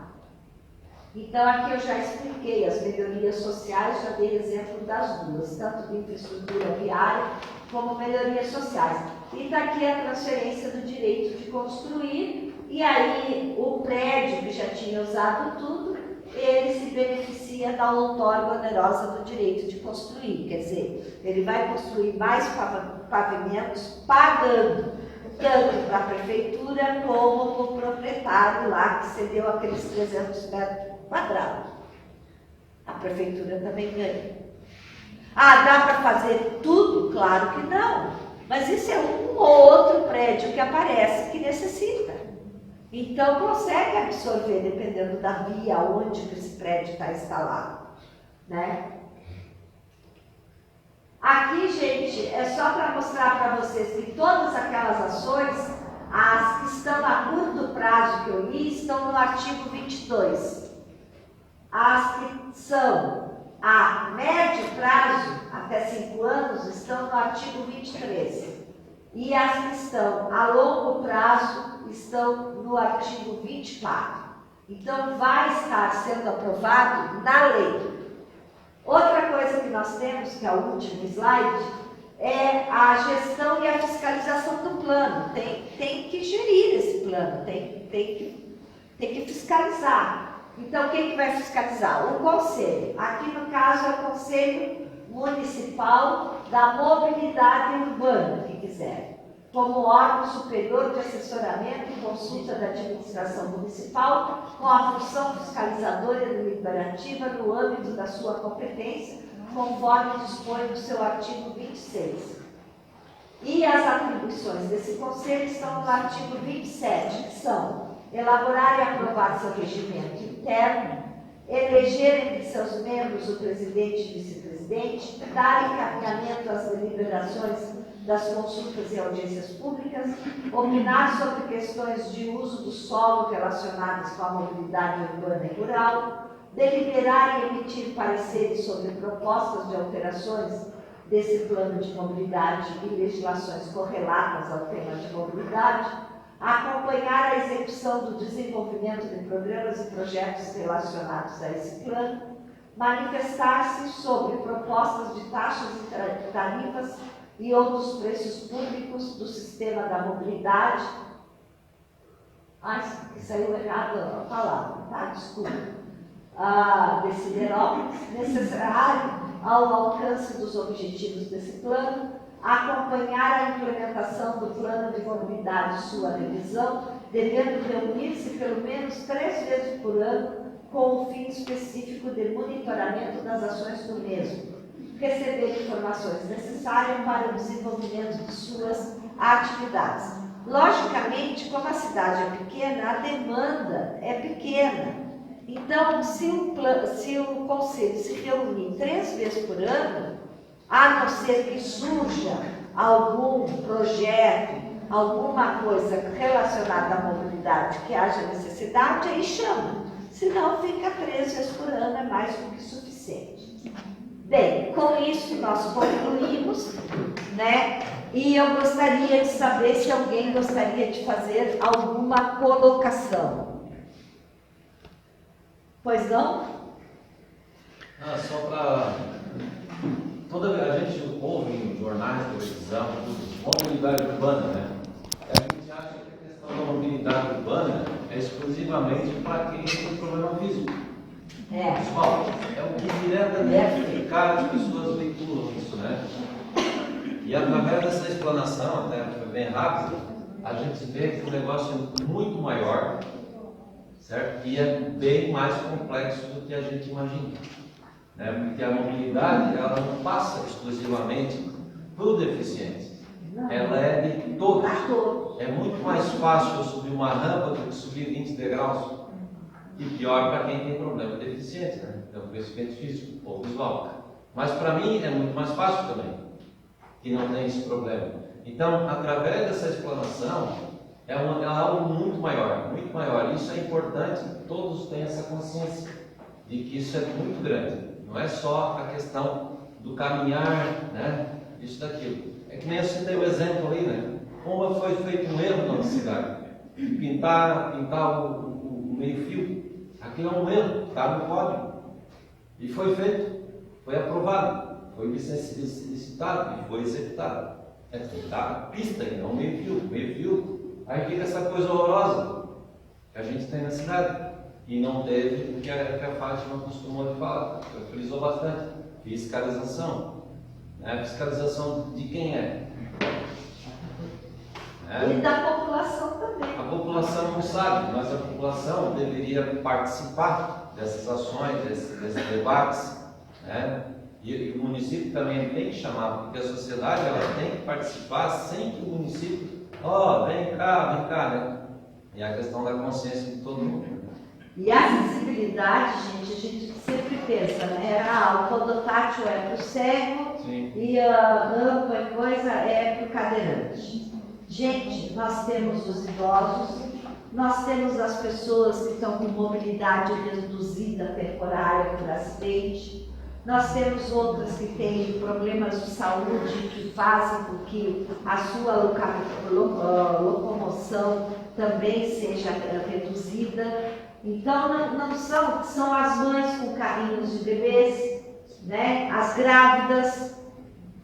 Então, aqui eu já expliquei as melhorias sociais, já dei exemplo das duas, tanto de infraestrutura viária como melhorias sociais. E está aqui a transferência do direito de construir, e aí o prédio que já tinha usado tudo, ele se beneficia da outorga onerosa do direito de construir. Quer dizer, ele vai construir mais pavimentos pagando tanto para a prefeitura como para o proprietário lá que cedeu aqueles 300 metros quadrados. A prefeitura também ganha. Dá para fazer tudo? Claro que não. Mas isso é um ou outro prédio que aparece que necessita. Então consegue absorver, dependendo da via onde que esse prédio está instalado, né? Aqui, gente, é só para mostrar para vocês que todas aquelas ações, as que estão a curto prazo que eu li, estão no artigo 22. As que são a médio prazo, até 5 anos, estão no artigo 23. E as que estão a longo prazo estão no artigo 24. Então, vai estar sendo aprovado na lei. Outra coisa que nós temos, que é o último slide, é a gestão e a fiscalização do plano. Tem que gerir esse plano, tem que fiscalizar. Então, quem que vai fiscalizar? O Conselho. Aqui, no caso, é o Conselho Municipal da Mobilidade Urbana, que quiser, como órgão superior de assessoramento e consulta da administração municipal, com a função fiscalizadora e deliberativa no âmbito da sua competência, conforme dispõe no seu artigo 26. E as atribuições desse conselho estão no artigo 27, que são elaborar e aprovar seu regimento interno, eleger entre seus membros o presidente e vice-presidente, dar encaminhamento às deliberações das consultas e audiências públicas, opinar sobre questões de uso do solo relacionadas com a mobilidade urbana e rural, deliberar e emitir pareceres sobre propostas de alterações desse plano de mobilidade e legislações correlatas ao tema de mobilidade, acompanhar a execução do desenvolvimento de programas e projetos relacionados a esse plano, manifestar-se sobre propostas de taxas e tarifas e outros preços públicos do sistema da mobilidade. Saiu errado a palavra, tá? Desculpa. De Siderópolis, necessário ao alcance dos objetivos desse plano, acompanhar a implementação do plano de mobilidade e sua revisão, devendo reunir-se pelo menos 3 vezes por ano com o fim específico de monitoramento das ações do mesmo, receber informações necessárias para o desenvolvimento de suas atividades. Logicamente, como a cidade é pequena, a demanda é pequena. Então, se o conselho se reunir 3 vezes por ano, a não ser que surja algum projeto, alguma coisa relacionada à mobilidade que haja necessidade, aí chama. Se não, fica 3 vezes por ano, é mais do que suficiente. Bem, com isso nós concluímos, né? E eu gostaria de saber se alguém gostaria de fazer alguma colocação. Pois não? Só para... A gente ouve em jornais, televisão, mobilidade urbana, né? A gente acha que a questão da mobilidade urbana é exclusivamente para quem tem problema físico. Pessoal, é o que diretamente cara as pessoas veiculam isso, né? E através dessa explanação, até foi bem rápido, a gente vê que o negócio é muito maior, certo? E é bem mais complexo do que a gente imagina, né? Porque a mobilidade, ela não passa exclusivamente para o deficiente, ela é de todos. É muito mais fácil eu subir uma rampa do que subir 20 degraus. E pior para quem tem problema de deficiência, né? Então, conhecimento físico ou visual. Mas para mim é muito mais fácil também, que não tem esse problema. Então, através dessa explanação, é algo muito maior, muito maior. Isso é importante que todos tenham essa consciência de que isso é muito grande. Não é só a questão do caminhar, né? Isso daquilo. É que nem eu citei o exemplo ali, né? Como foi feito um erro na cidade. Pintar o meio-fio. Aquilo é um erro, está no código. E foi feito, foi aprovado, foi licitado e foi executado. É a pista e não meio-fio. Meio-fio, aí fica essa coisa horrorosa que a gente tem na cidade. E não teve o que a Fátima costumou de falar, frisou bastante: fiscalização. Né? Fiscalização de quem é? E da população também. A população não sabe, mas a população deveria participar dessas ações, desses debates, né? E o município também tem que chamar, porque a sociedade ela tem que participar sem que o município, vem cá, né? E a questão da consciência de todo mundo. E a acessibilidade, gente, a gente sempre pensa, né? O podotátil é para o cego. Sim. E a rampa e coisa é para o cadeirante. Gente, nós temos os idosos, nós temos as pessoas que estão com mobilidade reduzida temporária por acidente, nós temos outras que têm problemas de saúde que fazem com que a sua locomoção também seja reduzida. Então, não são as mães com carrinhos de bebês, né? As grávidas,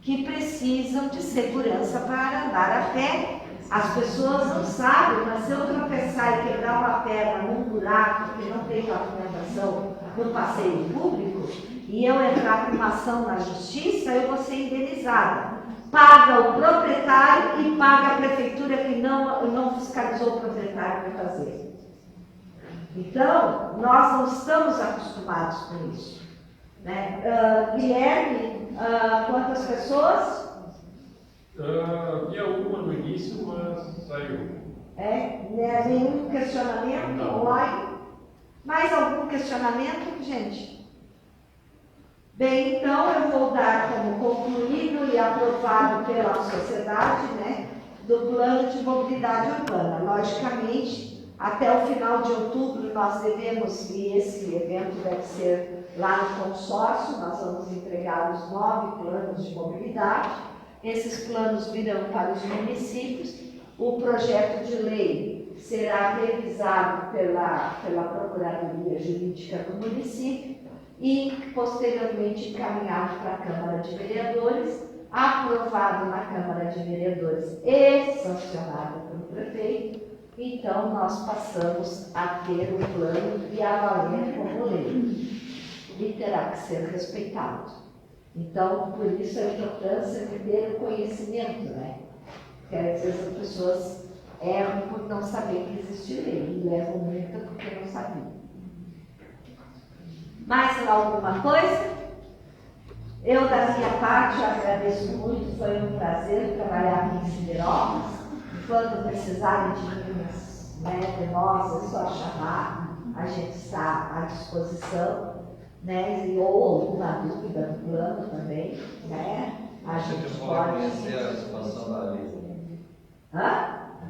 que precisam de segurança para andar a pé. As pessoas não sabem, mas se eu tropeçar e quebrar uma perna num buraco que não tem pavimentação no passeio público, e eu entrar com uma ação na justiça, eu vou ser indenizada. Paga o proprietário e paga a prefeitura que não fiscalizou o proprietário para fazer. Então, nós não estamos acostumados com isso. Né? Guilherme, quantas pessoas? Havia uma no início, mas saiu. Nenhum questionamento online? Mais algum questionamento, gente? Bem, então eu vou dar como concluído e aprovado pela sociedade, né, do plano de mobilidade urbana. Logicamente, até o final de outubro nós devemos, e esse evento deve ser lá no consórcio, nós vamos entregar os 9 planos de mobilidade. Esses planos virão para os municípios. O projeto de lei será revisado pela Procuradoria Jurídica do município e, posteriormente, encaminhado para a Câmara de Vereadores, aprovado na Câmara de Vereadores e sancionado pelo prefeito. Então, nós passamos a ter o plano e a valer como lei. E terá que ser respeitado. Então, por isso a importância de ter o conhecimento, né? Porque às vezes as pessoas erram por não saber que existe lei e levam multa porque não sabiam. Mais alguma coisa? Eu, da minha parte, agradeço muito, foi um prazer trabalhar aqui em Siderópolis. Quando precisarem de linhas, né, de nós, é só chamar, a gente está à disposição. Né, ou alguma dúvida do plano também, né? A gente pode conhecer a expansão da lei.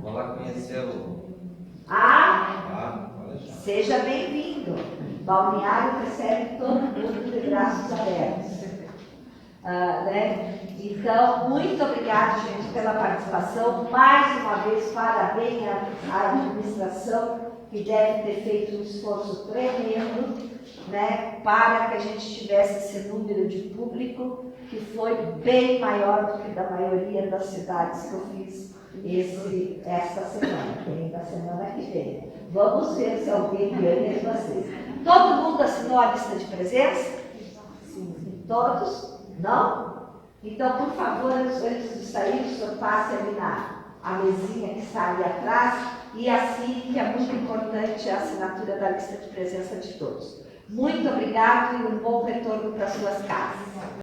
Vou lá conhecer o. Seja bem-vindo. Balneário recebe todo mundo de braços abertos. Né? Então, muito obrigada, gente, pela participação. Mais uma vez, parabéns à administração, que deve ter feito um esforço tremendo, né, para que a gente tivesse esse número de público, que foi bem maior do que da maioria das cidades que eu fiz esta semana, tem da semana que vem. Vamos ver se alguém ganha de vocês. Todo mundo mundo assinou a lista de presença? Sim. Todos? Não? Então, por favor, antes de sair, o senhor passe ali a mesinha que está ali atrás e assine, que é muito importante a assinatura da lista de presença de todos. Muito obrigado e um bom retorno para suas casas.